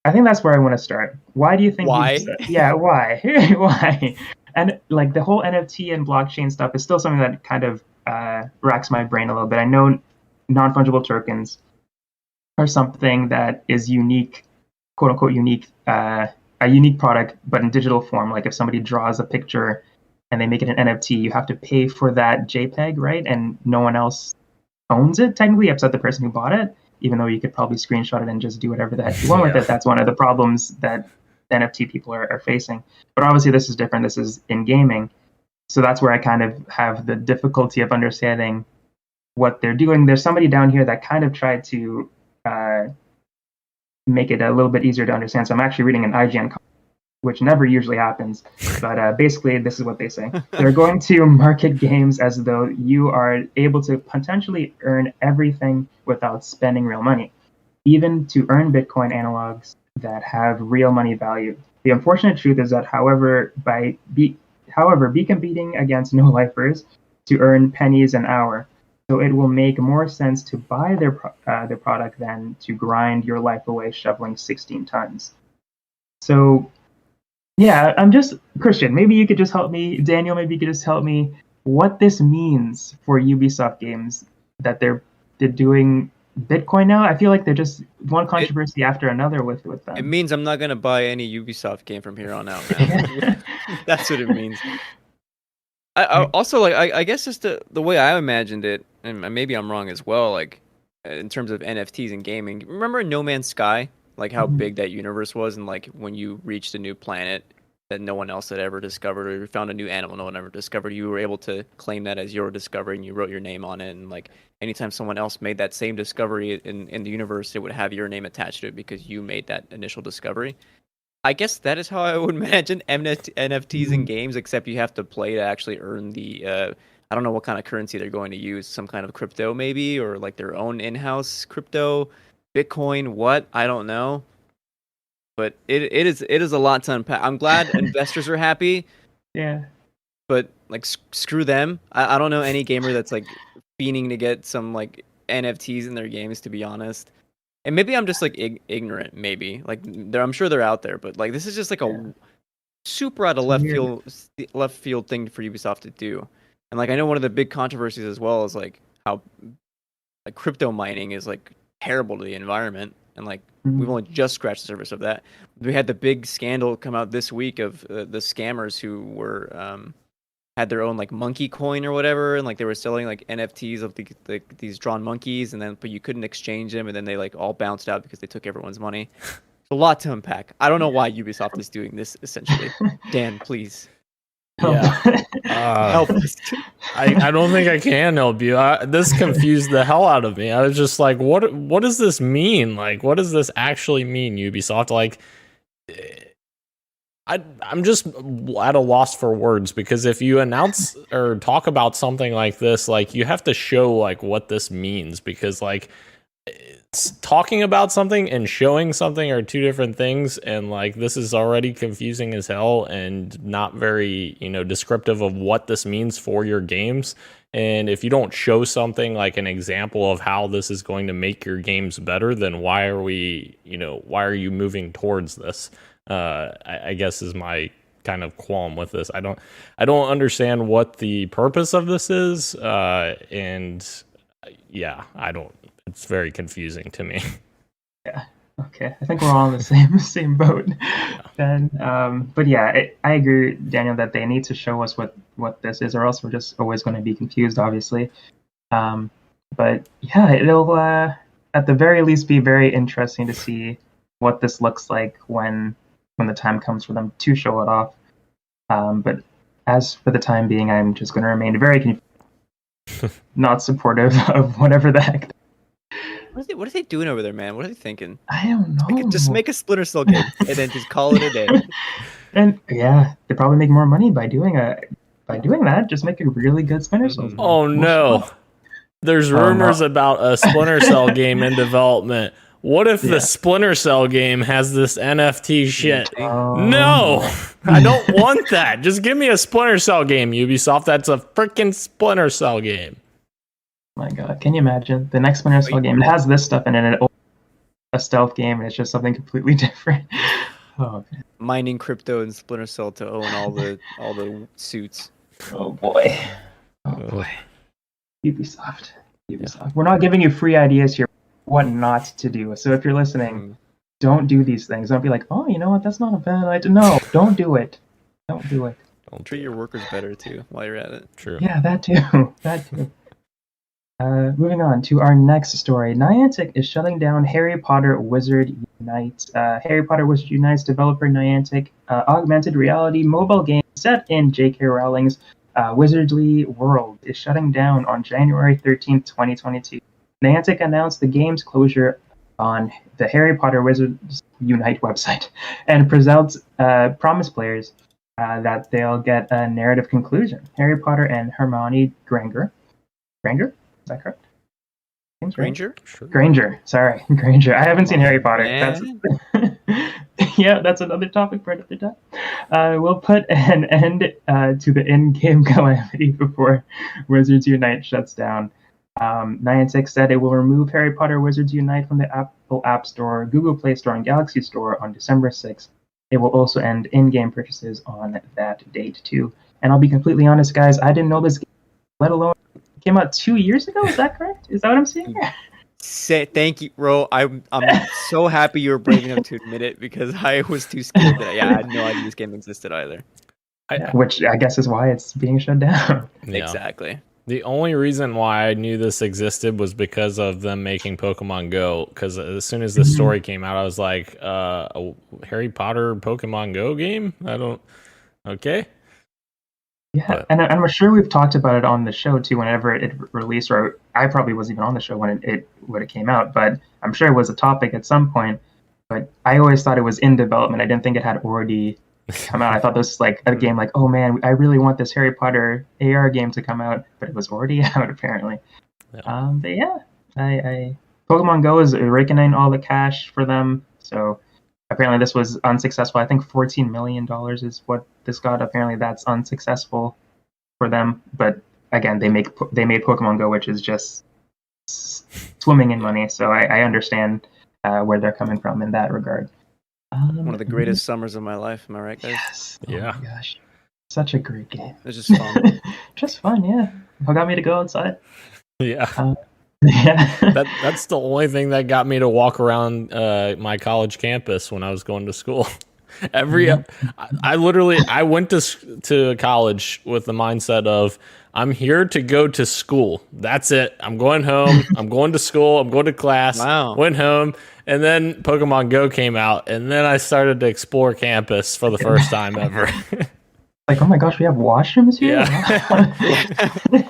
B: I think that's where I want to start. Why do you think?
D: Why?
B: Yeah, why? Why? And like the whole NFT and blockchain stuff is still something that kind of racks my brain a little bit. I know non-fungible tokens are something that is unique, quote unquote unique, a unique product, but in digital form. Like if somebody draws a picture and they make it an NFT, you have to pay for that JPEG, right? And no one else owns it technically, except the person who bought it, even though you could probably screenshot it and just do whatever the heck you want with it. That's one of the problems that NFT people are facing. But obviously this is different. This is in gaming. So that's where I kind of have the difficulty of understanding what they're doing. There's somebody down here that kind of tried to make it a little bit easier to understand. So I'm actually reading an IGN comment, which never usually happens. But basically, this is what they say. They're going to market games as though you are able to potentially earn everything without spending real money, even to earn Bitcoin analogs that have real money value. The unfortunate truth is that, however, be competing against no-lifers to earn pennies an hour. So it will make more sense to buy their product than to grind your life away shoveling 16 tons. So, yeah, I'm just, Christian, maybe you could just help me, Daniel, maybe you could just help me, what this means for Ubisoft games that they're doing Bitcoin now. I feel like they're just one controversy after another with them.
D: It means I'm not going to buy any Ubisoft game from here on out, man. That's what it means. I also, like, I guess just the way I imagined it, and maybe I'm wrong as well, like, in terms of NFTs and gaming. Remember No Man's Sky? Like, how big that universe was, and, like, when you reached a new planet that no one else had ever discovered, or you found a new animal no one ever discovered, you were able to claim that as your discovery, and you wrote your name on it, and, like, anytime someone else made that same discovery in the universe, it would have your name attached to it because you made that initial discovery. I guess that is how I would imagine NFTs in games, except you have to play to actually earn the, I don't know what kind of currency they're going to use, some kind of crypto maybe, or like their own in-house crypto, Bitcoin, what? I don't know. But it is a lot to unpack. I'm glad investors are happy.
B: Yeah.
D: But like screw them. I don't know any gamer that's like fiending to get some like NFTs in their games, to be honest. And maybe I'm just like ignorant. Maybe like I'm sure they're out there, but like this is just like a super out of left field thing for Ubisoft to do. And like I know one of the big controversies as well is like how like crypto mining is like terrible to the environment, and like we've only just scratched the surface of that. We had the big scandal come out this week of the scammers who were had their own like monkey coin or whatever, and like they were selling like NFTs of these drawn monkeys, and then but you couldn't exchange them, and then they like all bounced out because they took everyone's money. It's a lot to unpack. I don't know why Ubisoft is doing this. Essentially, Dan, please.
C: Yeah.
D: Help us.
C: I don't think I can help you. This confused the hell out of me. I was just like, what does this mean? Like, what does this actually mean, Ubisoft? Like, I'm just at a loss for words, because if you announce or talk about something like this, like you have to show like what this means, because like talking about something and showing something are two different things, and like this is already confusing as hell and not very, descriptive of what this means for your games. And if you don't show something like an example of how this is going to make your games better, then why are you moving towards this? I guess is my kind of qualm with this. I don't understand what the purpose of this is, and yeah, it's very confusing to me.
B: Yeah. Okay. I think we're all in the same boat. Then, but yeah, I agree, Daniel, that they need to show us what this is, or else we're just always going to be confused, obviously. But yeah, it'll at the very least be very interesting to see what this looks like when the time comes for them to show it off. But as for the time being, I'm just going to remain very confused, not supportive of whatever the heck.
D: What are they doing over there, man? What are they thinking?
B: I don't know.
D: Just make a Splinter Cell game and then just call it a day.
B: And yeah, they probably make more money by doing that. Just make a really good Splinter Cell.
C: Oh no, there's rumors about a Splinter Cell game in development. What if the Splinter Cell game has this NFT shit? No, I don't want that. Just give me a Splinter Cell game, Ubisoft. That's a freaking Splinter Cell game.
B: My God, can you imagine the next Splinter Cell game? It has this stuff in it, a stealth game, and it's just something completely different. Oh,
D: mining crypto and Splinter Cell to own all the suits.
B: oh boy. Oh boy. Ubisoft. We're not giving you free ideas here what not to do. So if you're listening, don't do these things. Don't be like, oh, you know what? That's not a bad idea. No, don't do it. Don't do it.
D: Treat your workers better too while you're at it.
C: True.
B: Yeah, that too. That too. Moving on to our next story. Niantic is shutting down Harry Potter Wizard Unite. Harry Potter Wizard Unite's developer Niantic augmented reality mobile game set in J.K. Rowling's Wizardly World is shutting down on January 13th, 2022. Niantic announced the game's closure on the Harry Potter Wizards Unite website and promised players that they'll get a narrative conclusion. Harry Potter and Hermione Granger? Is that correct?
D: Granger?
C: Sure.
B: Granger. Sorry, Granger. I haven't seen Harry Potter.
D: Man.
B: Yeah, that's another topic for another time. We'll put an end to the in-game calamity before Wizards Unite shuts down. Niantic said it will remove Harry Potter Wizards Unite from the Apple App Store, Google Play Store, and Galaxy Store on December 6th. It will also end in-game purchases on that date, too. And I'll be completely honest, guys, I didn't know this game, let alone it came out 2 years ago. Is that correct? Is that what I'm seeing here?
D: Thank you, bro. I'm so happy you were brave enough to admit it because I was too scared that I had no idea this game existed either.
B: Which I guess is why it's being shut down.
C: Yeah.
D: Exactly.
C: The only reason why I knew this existed was because of them making Pokemon Go. Because as soon as the story came out, I was like, a Harry Potter Pokemon Go game? Okay.
B: Yeah,
C: But-
B: and I'm sure we've talked about it on the show too. Whenever it released, or I probably wasn't even on the show when it came out, but I'm sure it was a topic at some point. But I always thought it was in development. I didn't think it had already come out. I thought this was like a game like, oh man, I really want this Harry Potter AR game to come out, but it was already out apparently.
C: Yeah.
B: But yeah, I Pokemon Go is raking in all the cash for them. So apparently this was unsuccessful. I think $14 million is what this got. Apparently that's unsuccessful for them. But again, they made Pokemon Go, which is just swimming in money. So I understand where they're coming from in that regard.
D: One of the greatest summers of my life. Am I right, guys?
B: Yes.
C: Yeah.
B: Oh my gosh. Such a great game.
D: It was just fun.
B: Just fun, yeah. What got me to go outside?
C: Yeah.
B: Yeah.
C: That's the only thing that got me to walk around my college campus when I was going to school. I literally went to college with the mindset of I'm here to go to school. That's it. I'm going home. I'm going to school. I'm going to class.
D: Wow.
C: Went home, and then Pokemon Go came out, and then I started to explore campus for the first time ever.
B: Like, oh my gosh, we have washrooms here?
C: Yeah.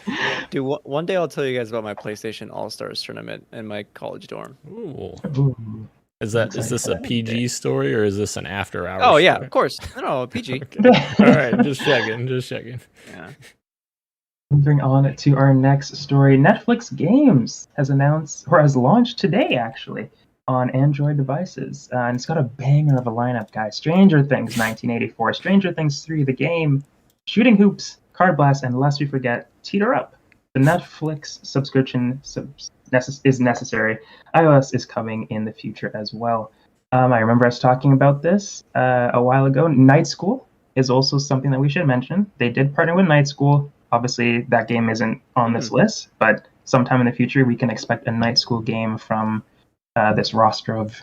D: Dude, one day I'll tell you guys about my PlayStation All-Stars tournament in my college dorm.
C: Ooh.
B: Ooh.
C: Is this a PG story or is this an after hours?
D: Oh, yeah,
C: story?
D: of course. No, PG.
C: All right, just checking.
D: Yeah.
B: Moving on to our next story. Netflix Games has announced, or has launched today, actually, on Android devices. And it's got a banger of a lineup, guys. Stranger Things 1984, Stranger Things 3, the game, Shooting Hoops, Card Blast, and lest we forget, Teeter Up. The Netflix subscription is necessary. iOS is coming in the future as well. I remember us talking about this a while ago. Night School is also something that we should mention. They did partner with Night School. Obviously, that game isn't on this list, but sometime in the future, we can expect a Night School game from this roster of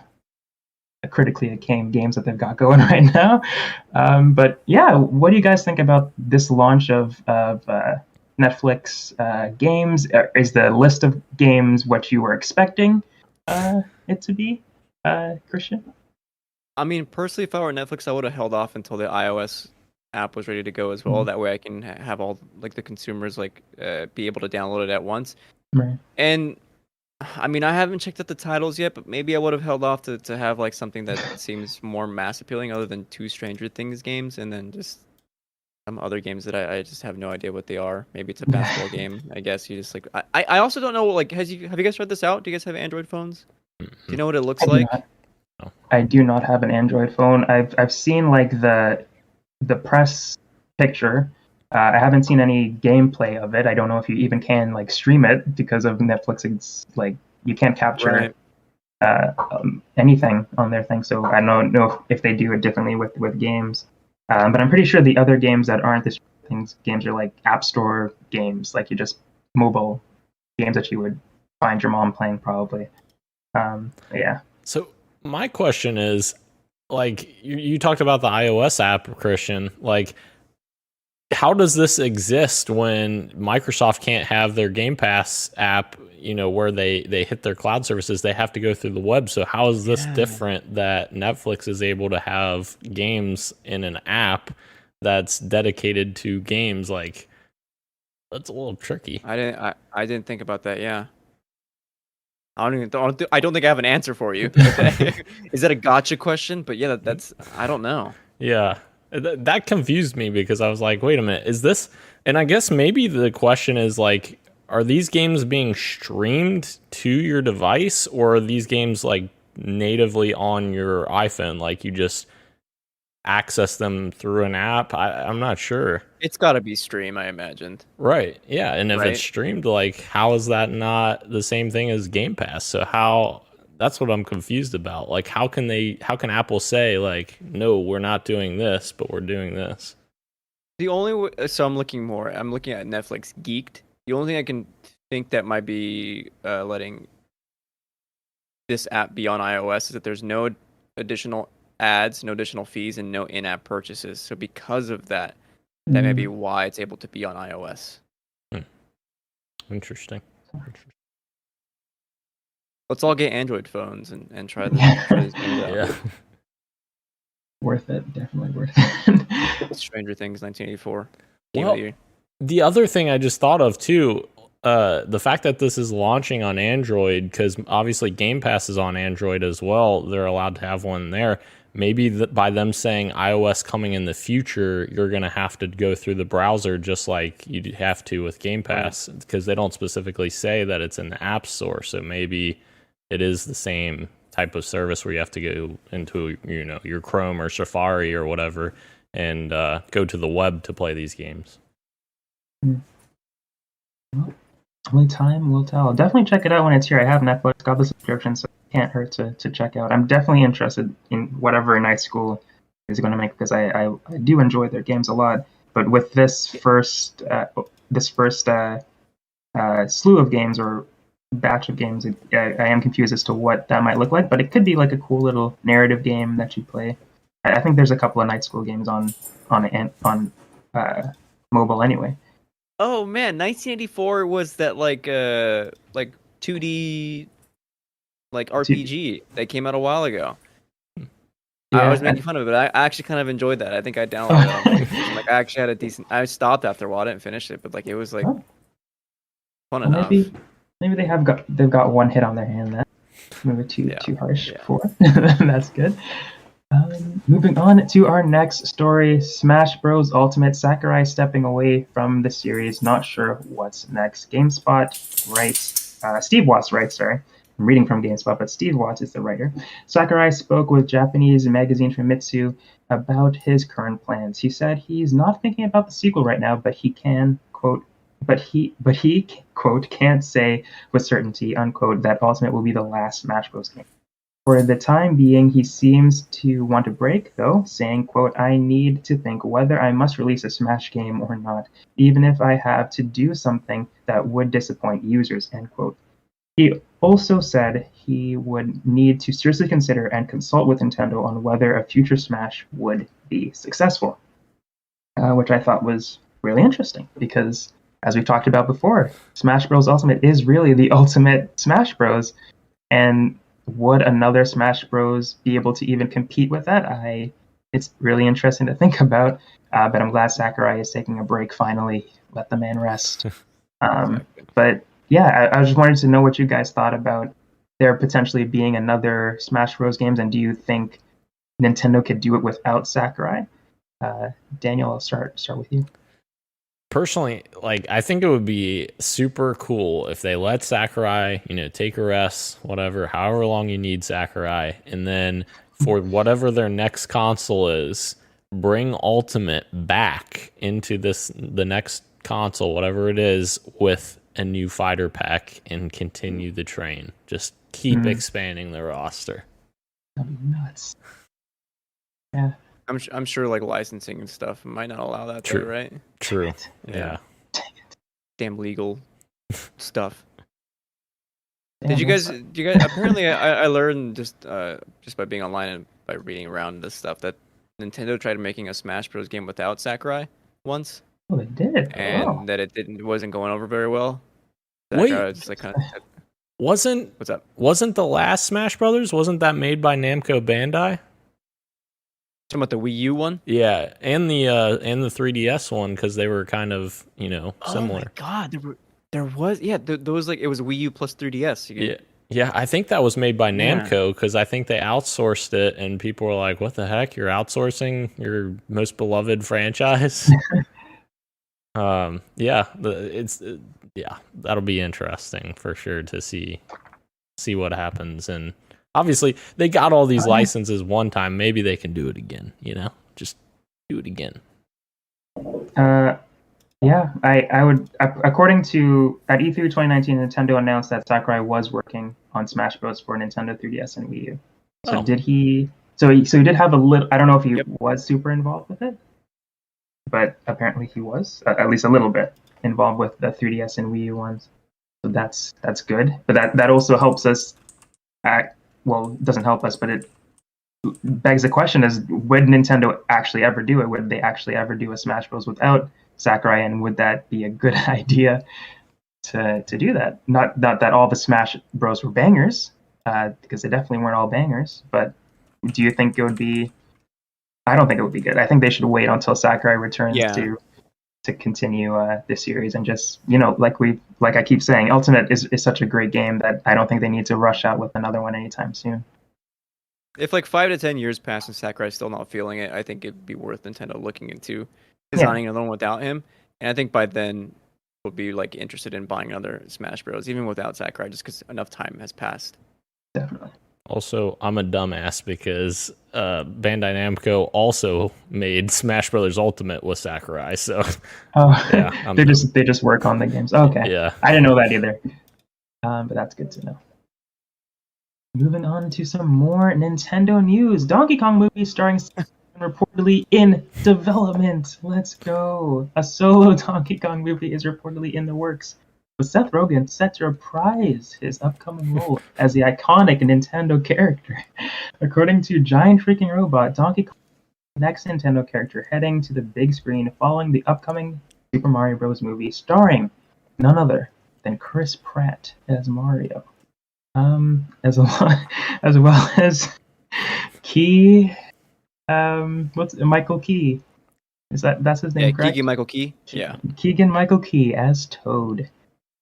B: critically acclaimed games that they've got going right now. But yeah, what do you guys think about this launch of Netflix games? Is the list of games what you were expecting it to be, Christian?
D: I mean, personally, if I were Netflix, I would have held off until the iOS app was ready to go as well. That way I can have all like the consumers be able to download it at once.
B: Right.
D: And I mean, I haven't checked out the titles yet, but maybe I would have held off to have like something that seems more mass appealing other than 2 Stranger Things games and then just some other games that I just have no idea what they are. Maybe it's a basketball game. I guess you just like I also don't know like have you guys tried this out? Do you guys have Android phones? Do you know what it looks like?
B: I do not have an Android phone. I've seen like the press picture. I haven't seen any gameplay of it. I don't know if you even can like stream it because of Netflix. It's like you can't capture
D: Right.
B: anything on their thing. So I don't know if they do it differently with games. But I'm pretty sure the other games that aren't the things games are like App Store games, like you just mobile games that you would find your mom playing probably. Yeah.
C: So my question is, like, you talked about the iOS app, Christian. Like, how does this exist when Microsoft can't have their Game Pass app, where they hit their cloud services? They have to go through the web. So how is this different that Netflix is able to have games in an app that's dedicated to games? Like, that's a little tricky.
D: I didn't think about that. Yeah. I don't think I have an answer for you. Is that a gotcha question? But yeah, that's I don't know.
C: Yeah. That confused me because I was like, wait a minute, is this? And I guess maybe the question is like, are these games being streamed to your device, or are these games like natively on your iPhone? Like you just access them through an app? I'm not sure.
D: It's got to be stream, I imagined.
C: Right. Yeah. And if it's streamed, like, how is that not the same thing as Game Pass? So how? That's what I'm confused about. Like, how can Apple say, like, no, we're not doing this, but we're doing this?
D: The only so I'm looking at Netflix Geeked. The only thing I can think that might be letting this app be on iOS is that there's no additional ads, no additional fees, and no in-app purchases. So because of that, that may be why it's able to be on iOS.
C: Interesting.
D: Let's all get Android phones and try these games out.
C: Yeah.
B: Worth it. Definitely worth it.
D: Stranger Things 1984.
C: Well, the other thing I just thought of too, the fact that this is launching on Android, because obviously Game Pass is on Android as well. They're allowed to have one there. Maybe by them saying iOS coming in the future, you're going to have to go through the browser just like you have to with Game Pass, because they don't specifically say that it's in the App Store. So maybe it is the same type of service where you have to go into, your Chrome or Safari or whatever and go to the web to play these games.
B: Well, only time will tell. Definitely check it out when it's here. I have Netflix, got the subscription, so it can't hurt to check out. I'm definitely interested in whatever Night School is going to make, because I do enjoy their games a lot. But with this first slew of games or batch of games, I am confused as to what that might look like. But it could be like a cool little narrative game that you play. I think there's a couple of Night School games on mobile anyway.
D: Oh man, 1984 was that like 2D like RPG that came out a while ago. Yeah, I was making fun of it, but I actually kind of enjoyed that. I think I downloaded it on my phone. Like I actually had a decent. I stopped after a while. I didn't finish it, but like it was like fun enough.
B: Maybe they've got one hit on their hand. That maybe too harsh for. That's good. Moving on to our next story, Smash Bros. Ultimate. Sakurai stepping away from the series. Not sure what's next. GameSpot writes. Steve Watts writes. Sorry, I'm reading from GameSpot, but Steve Watts is the writer. Sakurai spoke with Japanese magazine Famitsu about his current plans. He said he's not thinking about the sequel right now, but he can quote. But he quote can't say with certainty unquote that Ultimate will be the last Smash Bros. Game. For the time being, he seems to want a break, though, saying, quote, I need to think whether I must release a Smash game or not, even if I have to do something that would disappoint users, end quote. He also said he would need to seriously consider and consult with Nintendo on whether a future Smash would be successful, which I thought was really interesting, because, as we've talked about before, Smash Bros. Ultimate is really the ultimate Smash Bros., and would another Smash Bros. Be able to even compete with that? It's really interesting to think about, but I'm glad Sakurai is taking a break finally. Let the man rest. But yeah, I just wanted to know what you guys thought about there potentially being another Smash Bros. Games, and do you think Nintendo could do it without Sakurai? Daniel, I'll start with you.
C: Personally, like, I think it would be super cool if they let Sakurai, take a rest, whatever, however long you need Sakurai, and then for whatever their next console is, bring Ultimate back into the next console, whatever it is, with a new fighter pack and continue the train. Just keep expanding the roster.
B: That'd be nuts. Yeah.
D: I'm sure like licensing and stuff might not allow that,
C: True.
D: though, right?
C: True. Yeah.
D: Damn legal stuff.
B: Damn,
D: Do you guys? Apparently, I learned just by being online and by reading around this stuff that Nintendo tried making a Smash Bros. Game without Sakurai once,
B: Oh, they did.
D: and that it wasn't going over very well.
C: Wait.
D: Sakurai was just like kind of,
C: What's
D: up?
C: Wasn't the last Smash Brothers? Wasn't that made by Namco Bandai?
D: Talking about the Wii U one?
C: Yeah, and the 3DS one, because they were kind of similar.
D: Oh my god, there was there was like it was Wii U plus 3DS.
C: Yeah, I think that was made by Namco because I think they outsourced it, and people were like, "What the heck? You're outsourcing your most beloved franchise?" That'll be interesting for sure to see what happens. And obviously, they got all these licenses one time. Maybe they can do it again. Just do it again.
B: Yeah, I would. According to at E3 2019, Nintendo announced that Sakurai was working on Smash Bros. For Nintendo 3DS and Wii U. So did he? So he did have a little. I don't know if he was super involved with it, but apparently he was at least a little bit involved with the 3DS and Wii U ones. So that's good. But that also helps us. Well, it doesn't help us, but it begs the question: is would Nintendo actually ever do it? Would they actually ever do a Smash Bros. Without Sakurai, and would that be a good idea to do that? Not that all the Smash Bros were bangers, because they definitely weren't all bangers. But do you think it would be? I don't think it would be good. I think they should wait until Sakurai returns to continue the series, and just like I keep saying, Ultimate is such a great game that I don't think they need to rush out with another one anytime soon.
D: If like 5 to 10 years pass and Sakurai's still not feeling it, I think it'd be worth Nintendo looking into designing another one without him. And I think by then we'll be like interested in buying another Smash Bros. Even without Sakurai, just because enough time has passed.
B: Definitely.
C: Also, I'm a dumbass because Bandai Namco also made Smash Brothers Ultimate with Sakurai. So,
B: they just work on the games. Okay,
C: yeah,
B: I didn't know that either. But that's good to know. Moving on to some more Nintendo news. Donkey Kong movie starring reportedly in development. Let's go. A solo Donkey Kong movie is reportedly in the works, with Seth Rogen set to reprise his upcoming role as the iconic Nintendo character. According to Giant Freaking Robot, Donkey Kong is the next Nintendo character heading to the big screen following the upcoming Super Mario Bros. Movie starring none other than Chris Pratt as Mario. As well as Key. What's Michael Key? That's his name, correct?
D: Keegan Michael Key. Yeah.
B: Keegan Michael Key as Toad.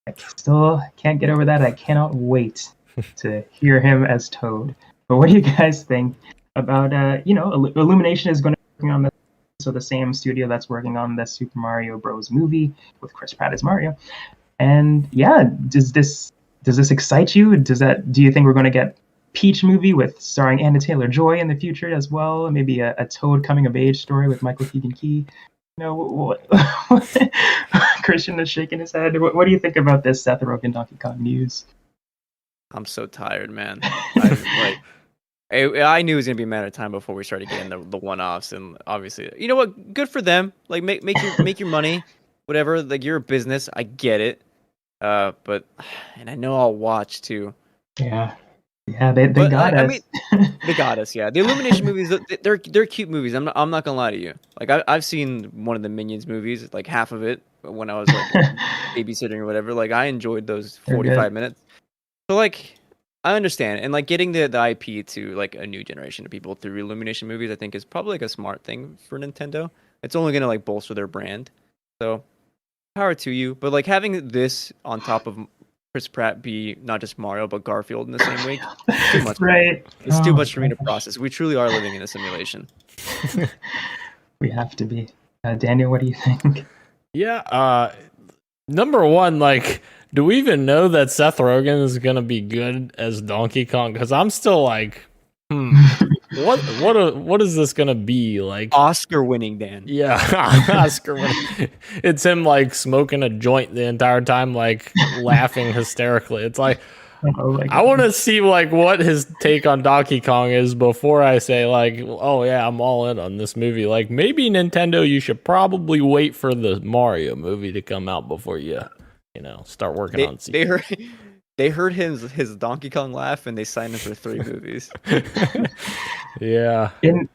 B: I still can't get over that. I cannot wait to hear him as Toad. But what do you guys think about Illumination is going to be working on this, so the same studio that's working on the Super Mario Bros. Movie with Chris Pratt as Mario. And does this excite you? Do you think we're going to get Peach movie with starring Anna Taylor-Joy in the future as well? Maybe a Toad coming of age story with Michael Keegan Key. What Christian is shaking his head. What do you think about this Seth Rogen Donkey Kong news?
D: I'm so tired, man. I knew it was gonna be a matter of time before we started getting the one-offs, and obviously, you know what? Good for them. Like make your money, whatever. Like you're a business. I get it. But I know I'll watch too.
B: Yeah, they got us.
D: I mean, they got us. Yeah, the Illumination movies, they're cute movies. I'm not gonna lie to you. Like I've seen one of the Minions movies, like half of it when I was like babysitting or whatever. Like I enjoyed those 45 minutes. So like I understand, and like getting the IP to like a new generation of people through Illumination movies, I think is probably like a smart thing for Nintendo. It's only gonna like bolster their brand. So power to you. But like having this on top of Chris Pratt be not just Mario but Garfield in the same week, it's too much.
B: Right?
D: It's too much for me to process. We truly are living in a simulation.
B: We have to be. Daniel, what do you think?
C: Yeah. Number one, like, do we even know that Seth Rogen is gonna be good as Donkey Kong? Because I'm still like, what is this gonna be like?
D: Oscar winning, Dan.
C: Yeah, Oscar winning. It's him like smoking a joint the entire time, like laughing hysterically. It's like I want to see like what his take on Donkey Kong is before I say like, oh yeah, I'm all in on this movie. Like maybe Nintendo, you should probably wait for the Mario movie to come out before you start working on.
D: They heard his Donkey Kong laugh and they signed him for 3 movies.
C: Yeah.
B: In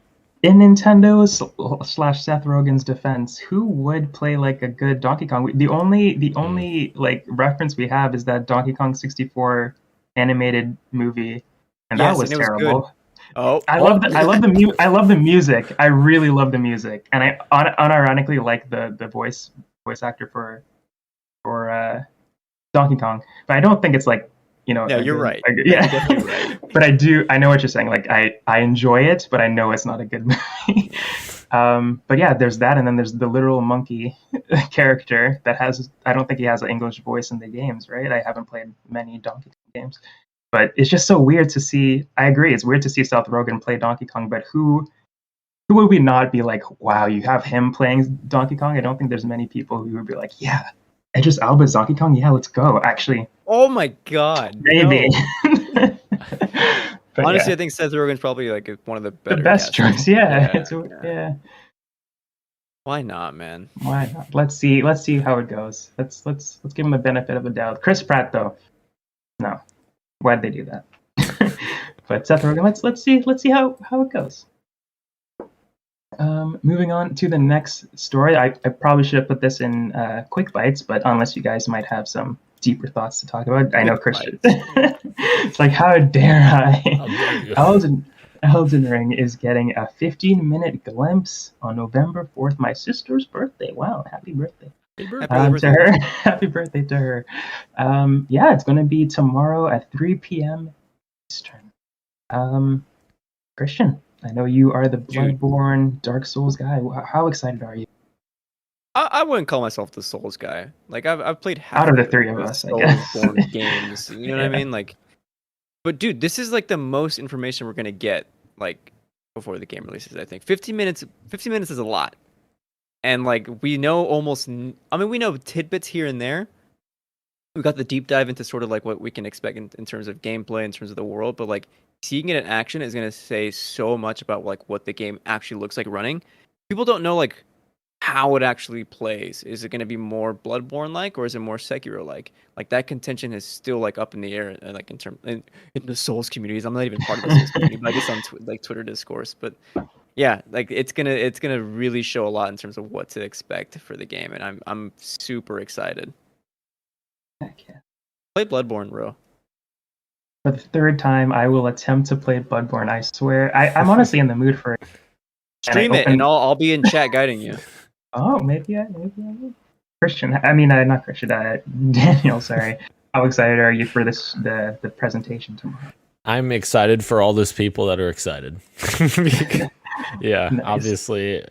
B: Nintendo's / Seth Rogen's defense, who would play like a good Donkey Kong? The only like reference we have is that Donkey Kong 64 animated movie, and that was terrible.
D: I love
B: the music. I really love the music, and I unironically like the voice actor for Donkey Kong, but I don't think it's like
D: Yeah, you're right.
B: Yeah,
D: definitely right.
B: But I know what you're saying. Like I enjoy it, but I know it's not a good movie. But yeah, there's that, and then there's the literal monkey character that I don't think he has an English voice in the games, right? I haven't played many Donkey Kong games, but it's just so weird to see. I agree, it's weird to see Seth Rogen play Donkey Kong, but who would we not be like, wow, you have him playing Donkey Kong? I don't think there's many people who would be like, yeah, Idris Elba's Donkey Kong, yeah, let's go. Actually,
D: oh my god,
B: maybe.
D: No. Honestly,
B: yeah.
D: I think Seth Rogen's probably like one of the better.
B: The best choice, yeah.
D: Yeah. Why not, man?
B: Why not? Let's see how it goes. Let's give him the benefit of the doubt. Chris Pratt though, no. Why'd they do that? But Seth Rogen, let's see how it goes. Moving on to the next story. I probably should have put this in quick bites, but unless you guys might have some deeper thoughts to talk about, I know Christian. It's like, how dare I? Elden Ring is getting a 15-minute glimpse on November 4th, my sister's birthday. Wow, happy birthday. To her. Happy birthday to her. Yeah, it's going to be tomorrow at 3 p.m. Eastern. Christian, I know you are the Bloodborne Dark Souls guy. How excited are you?
D: I wouldn't call myself the Souls guy. Like I've played half
B: out of the 3 of us, I guess.
D: Soulsborne games. You know what I mean? Like, but dude, this is like the most information we're gonna get like before the game releases. I think 15 minutes is a lot, and like we know we know tidbits here and there. We got the deep dive into sort of like what we can expect in terms of gameplay, in terms of the world, but like seeing it in action is gonna say so much about like what the game actually looks like running. People don't know like how it actually plays. Is it going to be more Bloodborne like, or is it more Sekiro like? Like that contention is still like up in the air, like in the Souls communities. I'm not even part of the Souls community, but I guess on like Twitter discourse. But yeah, like it's gonna really show a lot in terms of what to expect for the game, and I'm super excited.
B: Heck yeah.
D: Play Bloodborne, bro.
B: For the 3rd time, I will attempt to play Bloodborne. I swear, I'm honestly in the mood for it.
D: Stream it, and I'll be in chat guiding you.
B: Oh, maybe I will. Christian, I mean, not Christian, Daniel, sorry. How excited are you for the presentation tomorrow?
C: I'm excited for all those people that are excited. Yeah, nice. Obviously,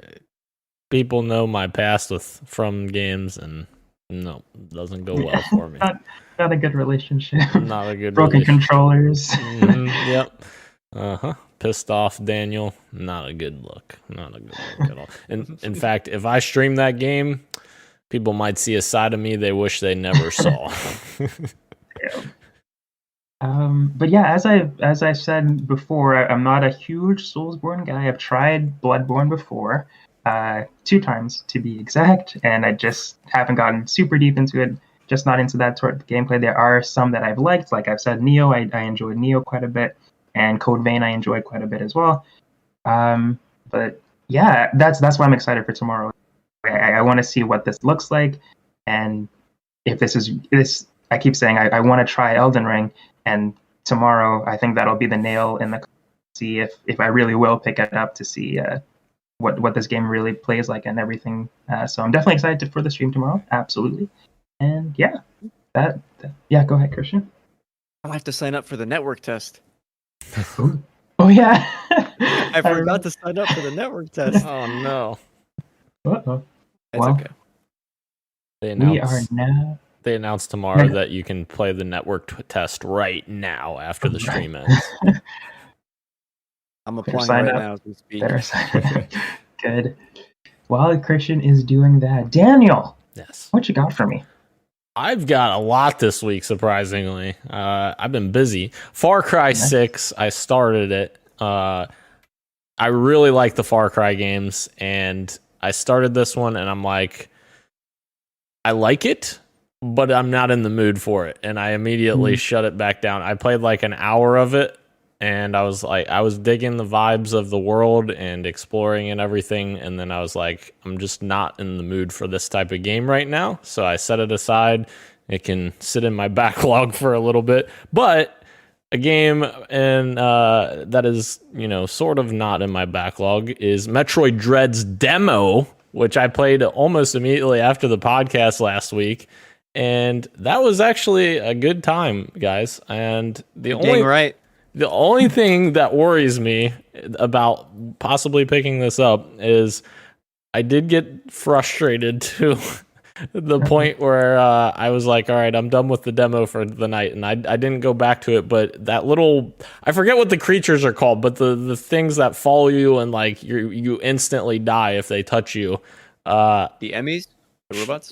C: people know my past from games, and no, it doesn't go well for me.
B: Not a good relationship.
C: Not a good
B: broken controllers.
C: Yep. Pissed off Daniel. Not a good look. Not a good look at all. And in fact, if I stream that game, people might see a side of me they wish they never saw.
B: Yeah. But yeah, as I said before, I'm not a huge Soulsborne guy. I've tried Bloodborne before, 2 times to be exact, and I just haven't gotten super deep into it. Just not into that sort of gameplay. There are some that I've liked, like I've said, Nioh. I enjoyed Nioh quite a bit. And Code Vein I enjoyed quite a bit as well. But yeah, that's why I'm excited for tomorrow. I want to see what this looks like, and if this I keep saying I want to try Elden Ring, and tomorrow I think that'll be the nail in the see if I really will pick it up to see what this game really plays like and everything. So I'm definitely excited for the stream tomorrow. Absolutely, and yeah, yeah. Go ahead, Christian.
D: I'll have to sign up for the network test.
B: Oh yeah,
D: I forgot to sign up for the network test.
C: Oh no.
B: Uh-oh.
D: It's okay.
C: They announced tomorrow that you can play the network test right now after the stream ends.
D: I'm
B: Better
D: applying
B: sign
D: right
B: up.
D: now as we speak.
B: Better sign. Good. While Christian is doing that, Daniel,
C: Yes.
B: what you got for me?
C: I've got a lot this week, surprisingly. I've been busy. Far Cry
B: Nice.
C: 6, I started it. I really like the Far Cry games, and I started this one, and I'm like, I like it, but I'm not in the mood for it. And I immediately shut it back down. I played like an hour of it, and I was digging the vibes of the world and exploring and everything. And then I was like, I'm just not in the mood for this type of game right now. So I set it aside. It can sit in my backlog for a little bit. But a game and that is, sort of not in my backlog is Metroid Dread's demo, which I played almost immediately after the podcast last week. And that was actually a good time, guys. And the only thing that worries me about possibly picking this up is I did get frustrated to the point where I was like, all right, I'm done with the demo for the night. And I didn't go back to it. But that little, I forget what the creatures are called, but the things that follow you and like you instantly die if they touch you.
D: The Emmys? The robots?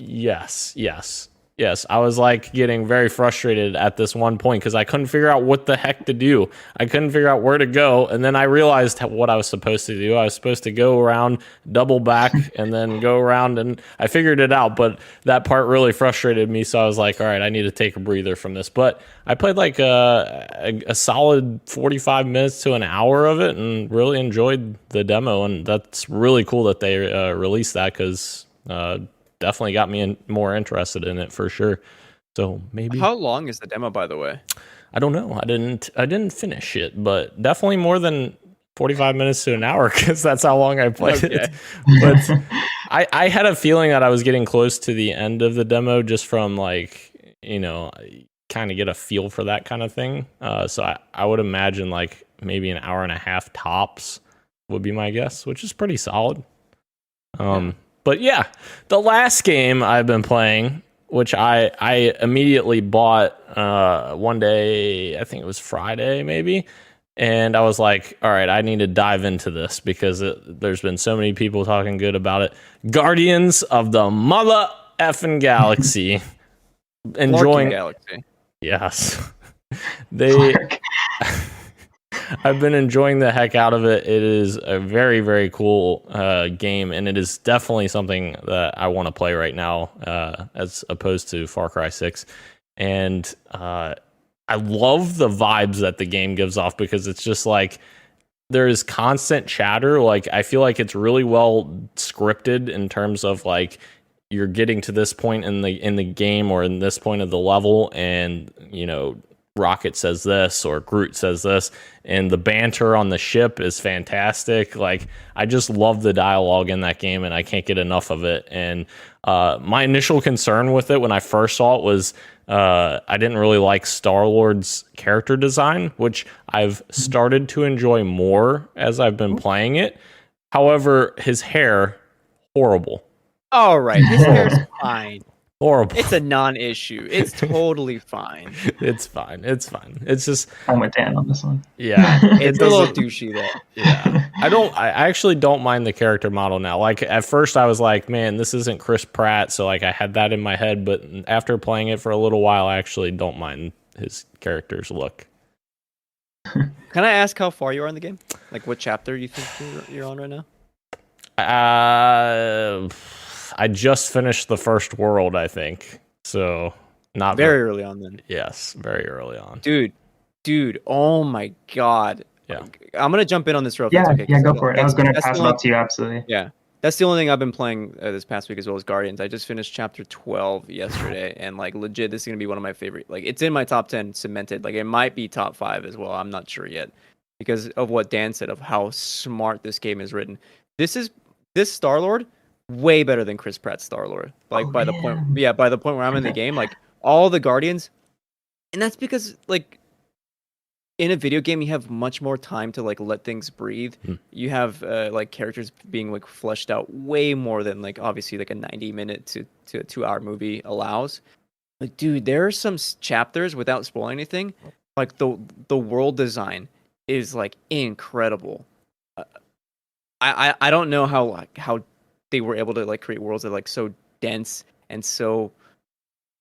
C: Yes, I was like getting very frustrated at this one point because I couldn't figure out what the heck to do. I couldn't figure out where to go. And then I realized what I was supposed to do. I was supposed to go around, double back, and then go around. And I figured it out. But that part really frustrated me. So I was like, all right, I need to take a breather from this. But I played like a solid 45 minutes to an hour of it and really enjoyed the demo. And that's really cool that they released that because definitely got me more interested in it for sure. So maybe.
D: How long is the demo, by the way?
C: I don't know. I didn't finish it, but definitely more than 45 minutes to an hour because that's how long I played it. But I had a feeling that I was getting close to the end of the demo just from like, kind of get a feel for that kind of thing. So I would imagine like maybe an hour and a half tops would be my guess, which is pretty solid. But yeah, the last game I've been playing, which I immediately bought one day, I think it was Friday maybe, and I was like, all right, I need to dive into this because there's been so many people talking good about it. Guardians of the Mother Effing Galaxy. Enjoying
D: Galaxy.
C: Yes. I've been enjoying the heck out of it. It is a very, very cool game, and it is definitely something that I want to play right now as opposed to Far Cry 6. And I love the vibes that the game gives off because it's just like there is constant chatter. Like I feel like it's really well scripted in terms of like you're getting to this point in the game or in this point of the level, and Rocket says this or Groot says this, and the banter on the ship is fantastic. Like I just love the dialogue in that game, and I can't get enough of it. And my initial concern with it when I first saw it was I didn't really like Star-Lord's character design, which I've started to enjoy more as I've been playing it. However, his hair, horrible.
D: All right, his hair's fine.
C: Horrible.
D: It's a non-issue. It's totally fine.
C: It's fine. It's just
B: I'm with Dan on this one.
C: Yeah,
D: it's a little douchey though.
C: Yeah, I actually don't mind the character model now. Like at first I was like, man, this isn't Chris Pratt, so like I had that in my head. But after playing it for a little while, I actually don't mind his character's look.
D: Can I ask how far you are in the game? Like what chapter you think you're on right now?
C: I just finished the first world, I think. So not
D: very early on then.
C: Yes, very early on.
D: Dude, oh my god.
C: Yeah.
D: I'm gonna jump in on this real
B: fast.
D: Okay,
B: yeah, go for it. I was gonna pass it off to you, absolutely.
D: Yeah. That's the only thing I've been playing this past week as well as Guardians. I just finished chapter 12 yesterday, and like legit, this is gonna be one of my favorite. Like it's in my top 10 cemented. Like it might be top 5 as well. I'm not sure yet because of what Dan said of how smart this game is written. This Star-Lord way better than Chris Pratt's Star-Lord. Like by the point where I'm in the game, like all the Guardians, and that's because like in a video game you have much more time to like let things breathe. You have like characters being like fleshed out way more than like obviously like a 90-minute to a 2-hour movie allows. Like dude, there are some chapters without spoiling anything, like the world design is like incredible. I don't know how they were able to like create worlds that are like so dense and so.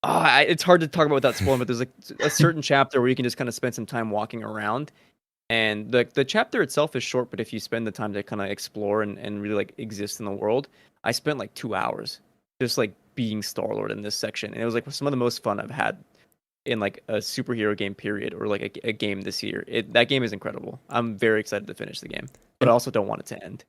D: It's hard to talk about without spoiling, but there's like a certain chapter where you can just kind of spend some time walking around, and the chapter itself is short, but if you spend the time to kind of explore and really like exist in the world, I spent like 2 hours just like being Star-Lord in this section, and it was like some of the most fun I've had in like a superhero game period, or like a game this year. That game is incredible. I'm very excited to finish the game, but I also don't want it to end.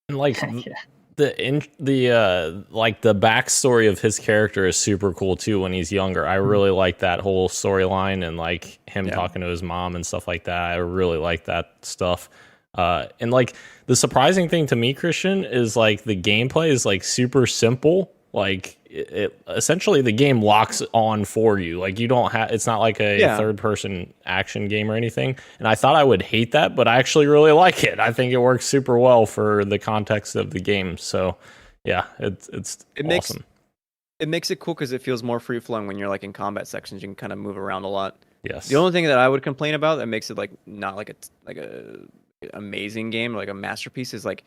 C: And like
B: Yeah.
C: the backstory of his character is super cool too. When he's younger, I really like that whole storyline, and like him talking to his mom and stuff like that. I really like that stuff. And like the surprising thing to me, Christian, is like the gameplay is like super simple. Like it essentially the game locks on for you. Like you don't have, it's not like a third person action game or anything. And I thought I would hate that, but I actually really like it. I think it works super well for the context of the game. So yeah, it's awesome.
D: It makes it cool because it feels more free flowing when you're like in combat sections. You can kind of move around a lot.
C: Yes.
D: The only thing that I would complain about that makes it like not like a amazing game, like a masterpiece, is like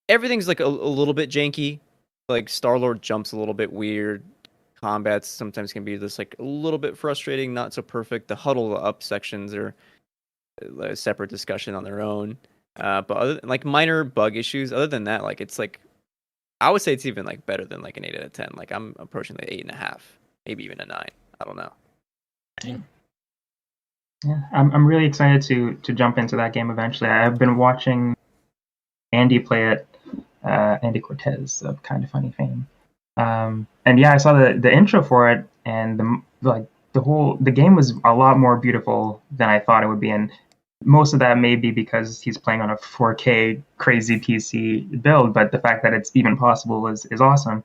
D: everything's like a little bit janky. Like Star-Lord jumps a little bit weird. Combats sometimes can be just like a little bit frustrating, not so perfect. The huddle up sections are a separate discussion on their own. But other like minor bug issues, other than that, like it's like I would say it's even like better than like an 8 out of 10. Like I'm approaching the 8.5, maybe even a 9. I don't know.
B: Yeah, I'm really excited to jump into that game eventually. I've been watching Andy play it. Andy Cortez of Kind of Funny fame, and yeah, I saw the intro for it, and the game was a lot more beautiful than I thought it would be, and most of that may be because he's playing on a 4K crazy PC build, but the fact that it's even possible is awesome.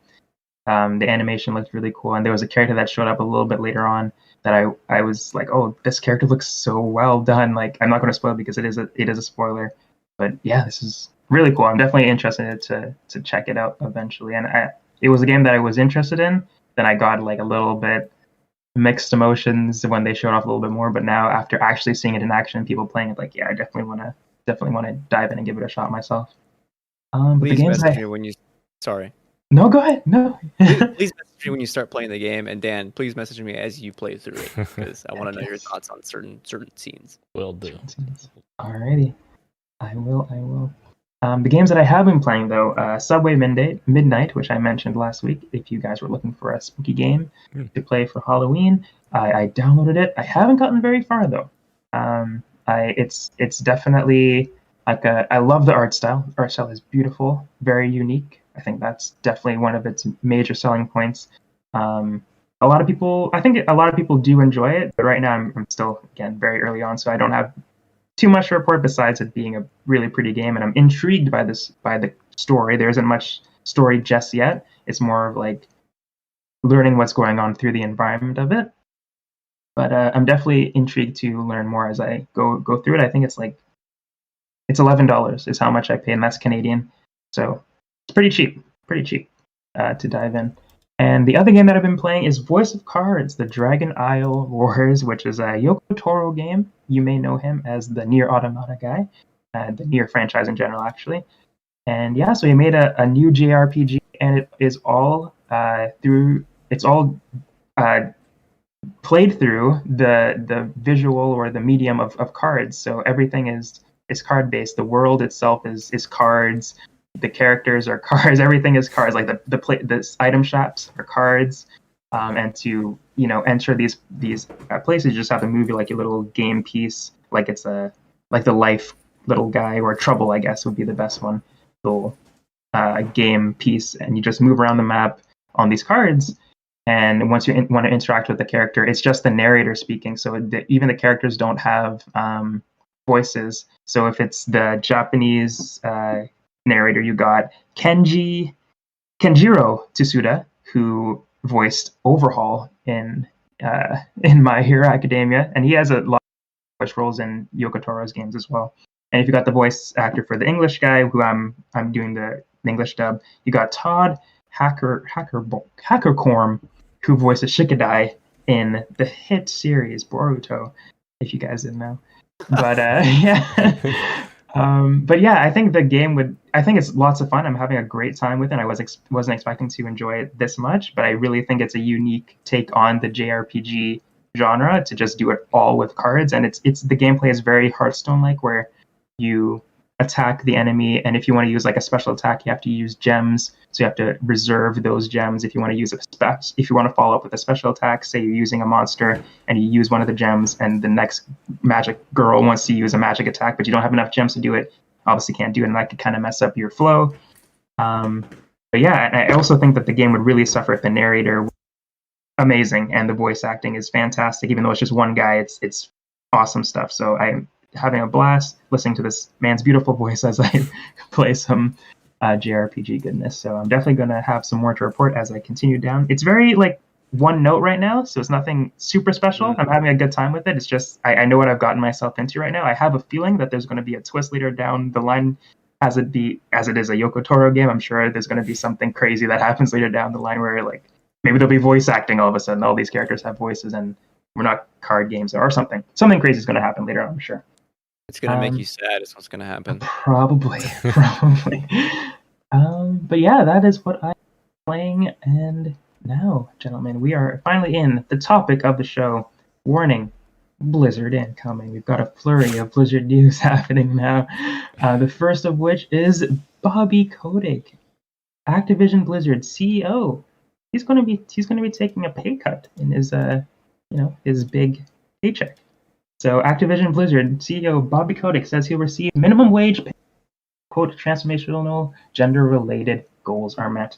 B: The animation looked really cool, and there was a character that showed up a little bit later on that I was like, oh, this character looks so well done. Like, I'm not going to spoil it because it is a spoiler, but yeah, this is really cool. I'm definitely interested to check it out eventually. And it was a game that I was interested in. Then I got like a little bit mixed emotions when they showed off a little bit more. But now after actually seeing it in action, people playing it, like, yeah, I definitely want to dive in and give it a shot myself. But
D: Please
B: the games
D: message me when you. Sorry.
B: No, go ahead. No.
D: Please message me when you start playing the game, and Dan, please message me as you play through it because I want to know your thoughts on certain scenes.
C: Will do.
B: Alrighty, I will. The games that I have been playing, though, Subway Midnight, which I mentioned last week, if you guys were looking for a spooky game to play for Halloween, I downloaded it. I haven't gotten very far, though. It's definitely like I love the art style. The art style is beautiful, very unique. I think that's definitely one of its major selling points. I think a lot of people do enjoy it, but right now I'm still, again, very early on, so I don't have too much to report besides it being a really pretty game, and I'm intrigued by the story. There isn't much story just yet. It's more of like learning what's going on through the environment of it. But I'm definitely intrigued to learn more as I go through it. I think it's $11 is how much I pay, and that's Canadian, so it's pretty cheap to dive in. And the other game that I've been playing is Voice of Cards, the Dragon Isle Wars, which is a Yoko Taro game. You may know him as the Nier Automata guy, the Nier franchise in general, actually. And yeah, so he made a new JRPG, and it is all played through the visual or the medium of cards. So everything is card based. The world itself is cards. The characters are cards. Everything is cards. Like the item shops are cards. And to enter these places, you just have to move like your little game piece, like it's like the life little guy, or Trouble, I guess would be the best one. Little game piece, and you just move around the map on these cards. And once you want to interact with the character, it's just the narrator speaking. So even the characters don't have voices. So if it's the Japanese narrator, you got Kenjiro Tsuda, who voiced Overhaul in My Hero Academia, and he has a lot of voice roles in Yoko Toro's games as well. And if you got the voice actor for the English guy, who I'm doing the English dub, you got Todd Hackercorm, who voices Shikadai in the hit series Boruto, if you guys didn't know. But yeah. But yeah, I think the game would. I think it's lots of fun. I'm having a great time with it. I wasn't expecting to enjoy it this much, but I really think it's a unique take on the JRPG genre to just do it all with cards. And it's the gameplay is very Hearthstone like, where you attack the enemy, and if you want to use like a special attack, you have to use gems. So you have to reserve those gems if you want to use if you want to follow up with a special attack. Say you're using a monster and you use one of the gems, and the next magic girl wants to use a magic attack, but you don't have enough gems to do it. Obviously, can't do it, and that could kind of mess up your flow. But yeah, and I also think that the game would really suffer if the narrator was amazing and the voice acting is fantastic. Even though it's just one guy, it's awesome stuff. So I'm having a blast listening to this man's beautiful voice as I play some JRPG goodness. So I'm definitely going to have some more to report as I continue down. It's very like one note right now, so it's nothing super special. I'm having a good time with it. It's just I know what I've gotten myself into right now. I have a feeling that there's going to be a twist later down the line, as it is a Yoko Taro game. I'm sure there's going to be something crazy that happens later down the line where like maybe there'll be voice acting all of a sudden. All these characters have voices and we're not card games or something. Something crazy is going to happen later, I'm sure.
D: It's gonna make you sad. Is what's gonna happen.
B: Probably. But yeah, that is what I'm playing. And now, gentlemen, we are finally in the topic of the show. Warning: Blizzard incoming. We've got a flurry of Blizzard news happening now. The first of which is Bobby Kotick, Activision Blizzard CEO. He's going to be taking a pay cut in his his big paycheck. So Activision Blizzard CEO Bobby Kotick says he'll receive minimum wage pay. Quote, transformational gender-related goals are met.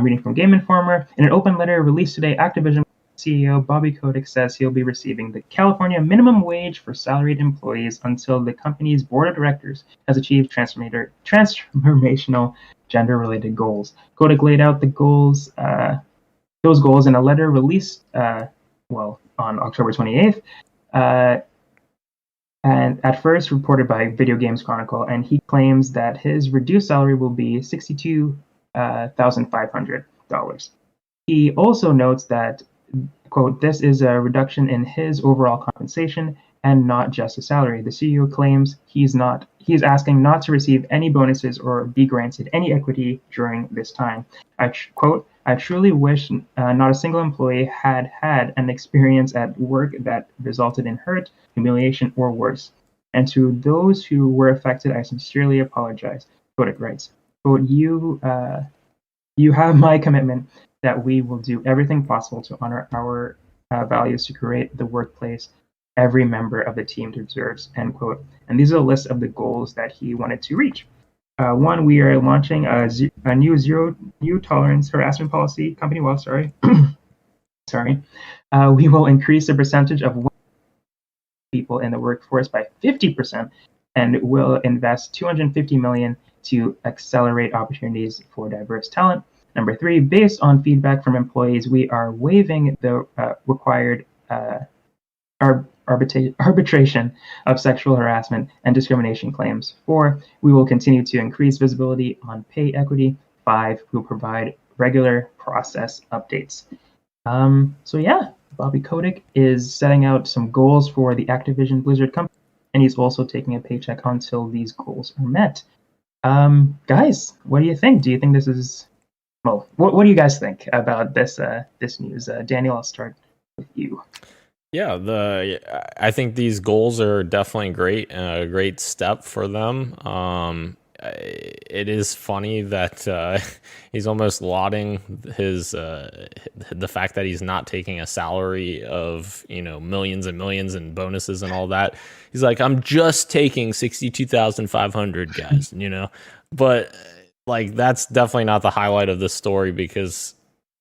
B: Reading from Game Informer. In an open letter released today, Activision CEO Bobby Kotick says he'll be receiving the California minimum wage for salaried employees until the company's board of directors has achieved transformational gender-related goals. Kotick laid out those goals in a letter released on October 28th. And at first reported by Video Games Chronicle, and he claims that his reduced salary will be $62,500. He also notes that, quote, this is a reduction in his overall compensation and not just a salary. The CEO claims he is asking not to receive any bonuses or be granted any equity during this time. Quote, I truly wish not a single employee had an experience at work that resulted in hurt, humiliation, or worse. And to those who were affected, I sincerely apologize. Kotick writes, quote, you have my commitment that we will do everything possible to honor our values to create the workplace every member of the team deserves, end quote. And these are a list of the goals that he wanted to reach. One, we are launching a new zero tolerance harassment policy company-wide. Sorry. We will increase the percentage of people in the workforce by 50%, and will invest $250 million to accelerate opportunities for diverse talent. Number 3, based on feedback from employees, we are waiving the required arbitration of sexual harassment and discrimination claims. 4, we will continue to increase visibility on pay equity. 5, we will provide regular process updates. So yeah, Bobby Kotick is setting out some goals for the Activision Blizzard company, and he's also taking a paycheck until these goals are met. Guys, what do you think? Do you think this is... Well, what do you guys think about this news? Daniel, I'll start with you.
C: Yeah, I think these goals are definitely great and a great step for them. It is funny that he's almost lauding his the fact that he's not taking a salary of millions and millions and bonuses and all that. He's like, I'm just taking $62,500, guys. But like that's definitely not the highlight of this story, because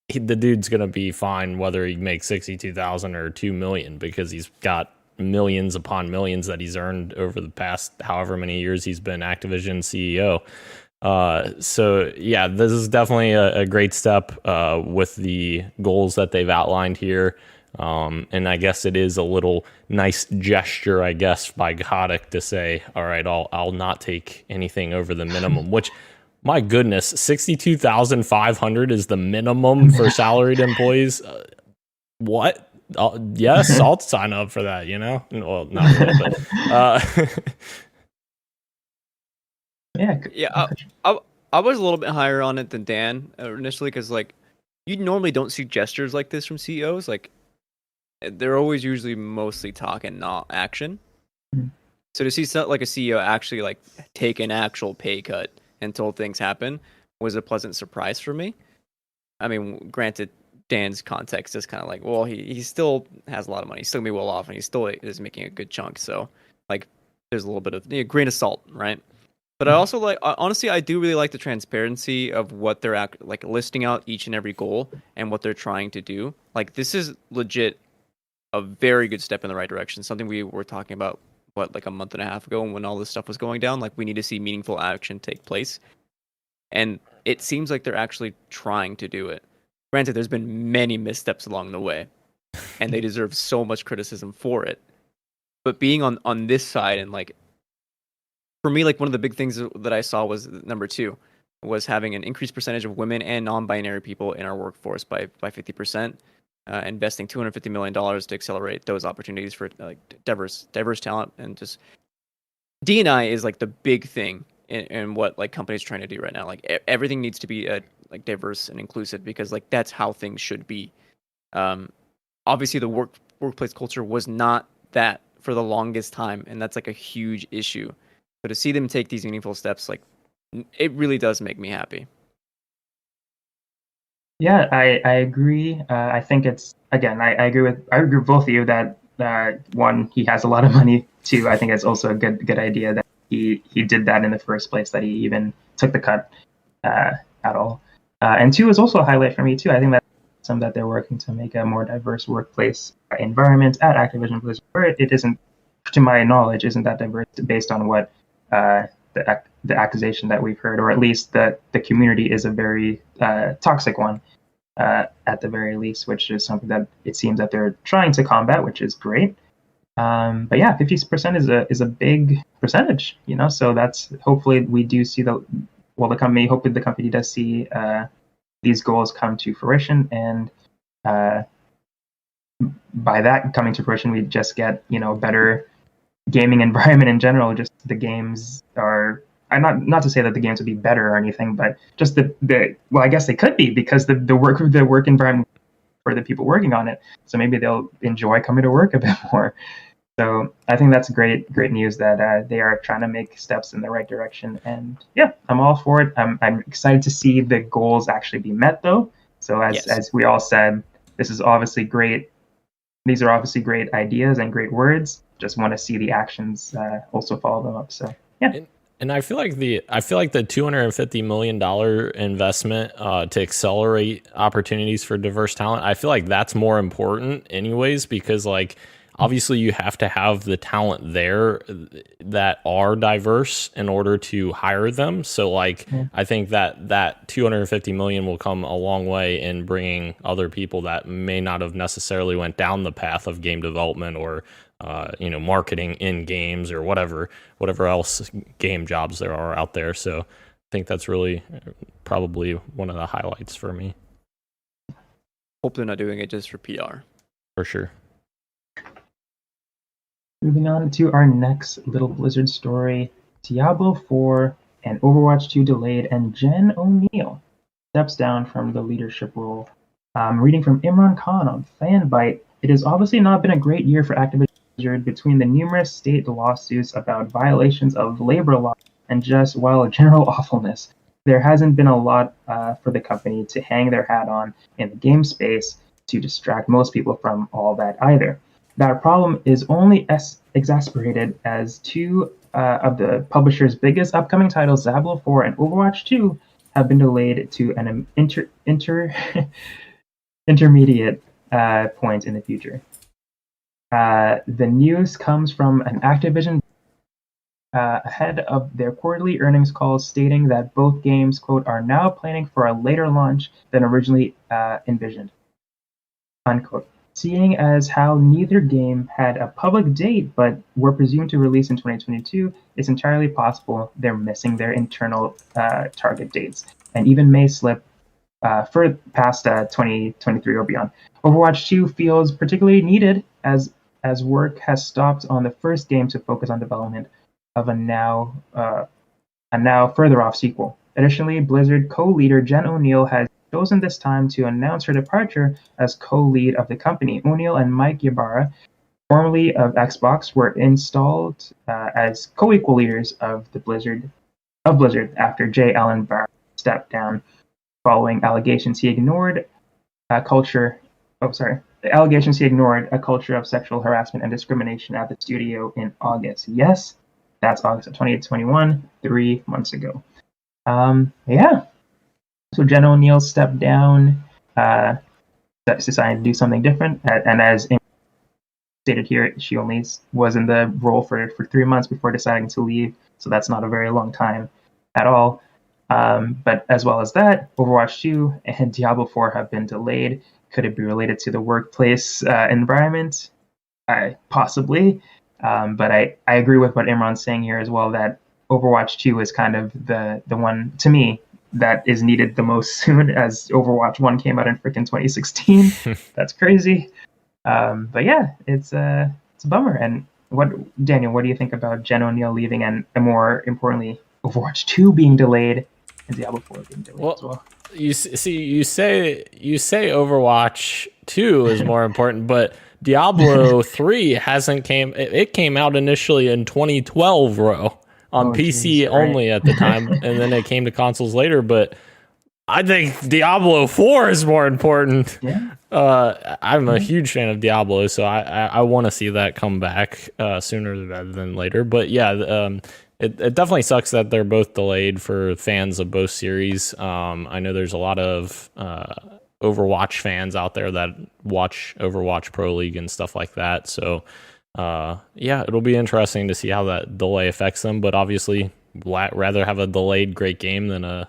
C: the dude's gonna be fine whether he makes 62,000 or 2 million, because he's got millions upon millions that he's earned over the past however many years he's been Activision CEO. So yeah, this is definitely a great step with the goals that they've outlined here. And I guess it is a little nice gesture, I guess, by Kotick to say, all right, I'll not take anything over the minimum, which, my goodness, 62,500 is the minimum for salaried employees. What? Yes, I'll sign up for that. Well, not really, but
B: Yeah.
D: Yeah, I was a little bit higher on it than Dan initially because like you normally don't see gestures like this from CEOs. Like they're always usually mostly talk and not action.
B: Mhm.
D: So to see like a CEO actually like take an actual pay cut until things happen was a pleasant surprise for me. I mean, granted, Dan's context is kind of like, well, he still has a lot of money. He's still gonna be well off, and he still is making a good chunk. So, like, there's a little bit of grain of salt, right? But I also like, honestly, I do really like the transparency of what they're like listing out each and every goal and what they're trying to do. Like, this is legit a very good step in the right direction. Something we were talking about, like a month and a half ago when all this stuff was going down. Like, we need to see meaningful action take place. And it seems like they're actually trying to do it. Granted, there's been many missteps along the way, and they deserve so much criticism for it. But being on this side and like, for me, like one of the big things that I saw was number 2 was having an increased percentage of women and non-binary people in our workforce by 50%, investing $250 million to accelerate those opportunities for like diverse talent, and just D&I is like the big thing in what like companies trying to do right now. Like everything needs to be like diverse and inclusive because like that's how things should be. Obviously, the workplace culture was not that for the longest time, and that's like a huge issue. So to see them take these meaningful steps, like it really does make me happy.
B: Yeah, I agree. I think it's again. I agree with both of you that one, he has a lot of money. Two, I think it's also a good idea that he did that in the first place. That he even took the cut at all. And two is also a highlight for me too. I think that some that they're working to make a more diverse workplace environment at Activision Blizzard, where it isn't, to my knowledge, isn't that diverse based on what the accusation that we've heard, or at least the community is a very toxic one at the very least, which is something that it seems that they're trying to combat, which is great. But yeah, 50% is a big percentage, so that's, hopefully we do see hopefully the company does see these goals come to fruition, and by that coming to fruition, we just get better gaming environment in general. Just the games are, not to say that the games would be better or anything, but just well, I guess they could be, because the work environment for the people working on it, so maybe they'll enjoy coming to work a bit more. So I think that's great news that they are trying to make steps in the right direction, and yeah, I'm all for it. I'm excited to see the goals actually be met, though. So as we all said, this is obviously great. These are obviously great ideas and great words. Just want to see the actions also follow them up. So yeah.
C: And I feel like the $250 million investment to accelerate opportunities for diverse talent, I feel like that's more important anyways, because like obviously you have to have the talent there that are diverse in order to hire them. So like I think that $250 million will come a long way in bringing other people that may not have necessarily went down the path of game development or marketing in games or whatever else game jobs there are out there. So I think that's really probably one of the highlights for me.
D: Hope they're not doing it just for PR.
C: For sure.
B: Moving on to our next little Blizzard story, Diablo 4 and Overwatch 2 delayed, and Jen O'Neill steps down from the leadership role. Reading from Imran Khan on Fanbyte, it has obviously not been a great year for Activision Blizzard between the numerous state lawsuits about violations of labor law and just, general awfulness. There hasn't been a lot for the company to hang their hat on in the game space to distract most people from all that either. That problem is only exasperated as two of the publisher's biggest upcoming titles, Diablo 4 and Overwatch 2, have been delayed to an intermediate point in the future. The news comes from an Activision ahead of their quarterly earnings calls, stating that both games, quote, are now planning for a later launch than originally envisioned, unquote. Seeing as how neither game had a public date but were presumed to release in 2022, it's entirely possible they're missing their internal target dates, and even may slip for past 2023 or beyond. Overwatch 2 feels particularly needed as work has stopped on the first game to focus on development of a now further off sequel. Additionally, Blizzard co-leader Jen O'Neill has chosen this time to announce her departure as co-lead of the company. O'Neill and Mike Ybarra, formerly of Xbox, were installed as co-equal leaders of Blizzard after J. Allen Barr stepped down following allegations he ignored a culture. The allegations he ignored a culture of sexual harassment and discrimination at the studio in August. Yes, that's August of 2021, 3 months ago. Yeah. So Jen O'Neill stepped down, decided to do something different, and as stated here, she only was in the role for 3 months before deciding to leave. So that's not a very long time at all. But as well as that, Overwatch 2 and Diablo 4 have been delayed. Could it be related to the workplace environment? Possibly. But I agree with what Imran's saying here as well, that Overwatch 2 is kind of the one, to me, that is needed the most soon, as Overwatch 1 came out in freaking 2016. That's crazy. But yeah, it's a bummer. And Daniel, what do you think about Jen O'Neill leaving, and more importantly, Overwatch 2 being delayed and Diablo 4 being delayed as well?
C: You say Overwatch 2 is more important, but Diablo 3 hasn't came. It came out initially in 2012, on PC only at the time, and then it came to consoles later. But I think Diablo 4 is more important.
B: Yeah.
C: I'm a huge fan of Diablo, so I want to see that come back sooner rather than later. But yeah, it definitely sucks that they're both delayed for fans of both series. I know there's a lot of Overwatch fans out there that watch Overwatch Pro League and stuff like that. So yeah, it'll be interesting to see how that delay affects them. But obviously, rather have a delayed great game than a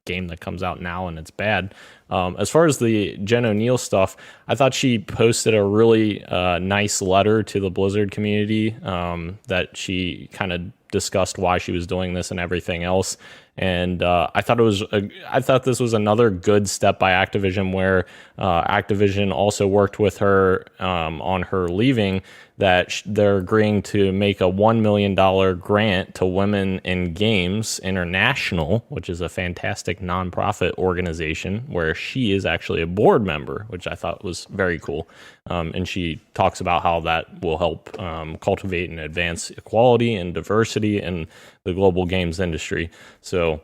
C: game that comes out now and it's bad. As far as the Jen O'Neill stuff, I thought she posted a really nice letter to the Blizzard community that she kind of discussed why she was doing this and everything else. And I thought this was another good step by Activision, where Activision also worked with her on her leaving, that they're agreeing to make a $1 million grant to Women in Games International, which is a fantastic nonprofit organization where she is actually a board member, which I thought was very cool. And she talks about how that will help cultivate and advance equality and diversity in the global games industry. So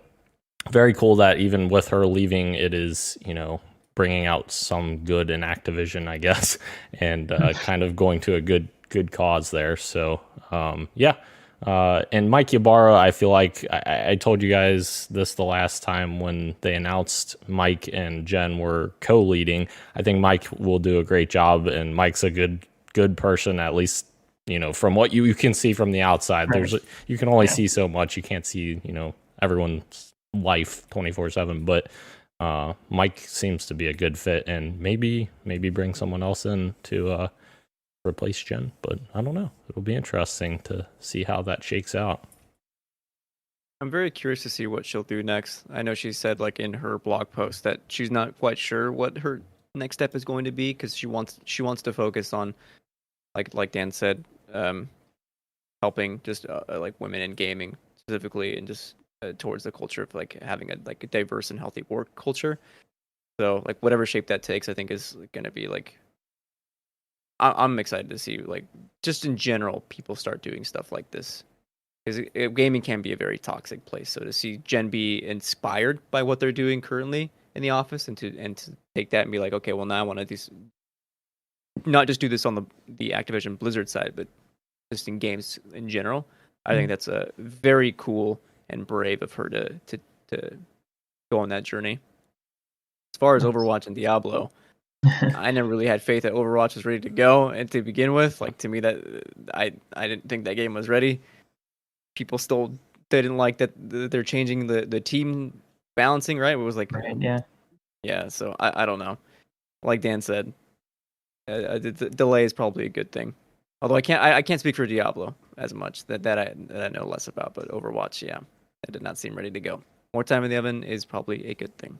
C: very cool that even with her leaving, it is, bringing out some good in Activision, I guess, and kind of going to a good cause there. So yeah. And Mike Ybarra, I feel like I told you guys this the last time when they announced Mike and Jen were co-leading. I think Mike will do a great job, and Mike's a good person, at least, from what you can see from the outside.
B: Right.
C: You can only see so much. You can't see, everyone's life 24/7, but Mike seems to be a good fit, and maybe bring someone else in to replace Jen, but I don't know. It'll be interesting to see how that shakes out.
D: I'm very curious to see what she'll do next. I know she said, like, in her blog post that she's not quite sure what her next step is going to be, because she wants to focus on, like Dan said, helping just like women in gaming specifically, and just towards the culture of like having a diverse and healthy work culture. So like whatever shape that takes, I think is going to be like, I'm excited to see, like, just in general, people start doing stuff like this, because gaming can be a very toxic place. So to see Jen be inspired by what they're doing currently in the office, and to take that and be like, okay, well, now I want to not just do this on the Activision Blizzard side, but just in games in general. I think that's a very cool and brave of her to go on that journey. As far as Overwatch and Diablo, I never really had faith that Overwatch was ready to go, and to begin with, like, to me, that I didn't think that game was ready. People still didn't like that they're changing the team balancing, right? It was like,
B: Right, yeah.
D: So I don't know. Like Dan said, the delay is probably a good thing. Although I can't speak for Diablo as much. That I know less about. But Overwatch, yeah, it did not seem ready to go. More time in the oven is probably a good thing.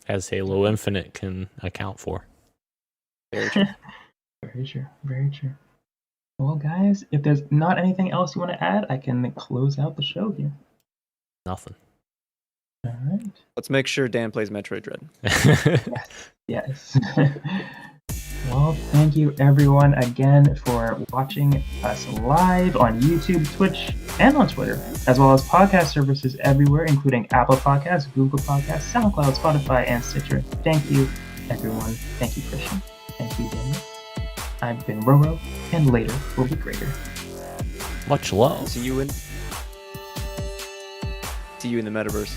C: as Halo Infinite can account for.
D: Very true.
B: Very true. Very true. Well, guys, if there's not anything else you want to add, I can close out the show here.
C: Nothing.
B: All right.
D: Let's make sure Dan plays Metroid Dread.
B: Yes. Well, thank you everyone again for watching us live on YouTube, Twitch, and on Twitter, as well as podcast services everywhere, including Apple Podcasts, Google Podcasts, SoundCloud, Spotify, and Stitcher. Thank you, everyone. Thank you, Christian. Thank you, Daniel. I've been Roro, and later will be greater.
C: Much love.
D: See you in the metaverse.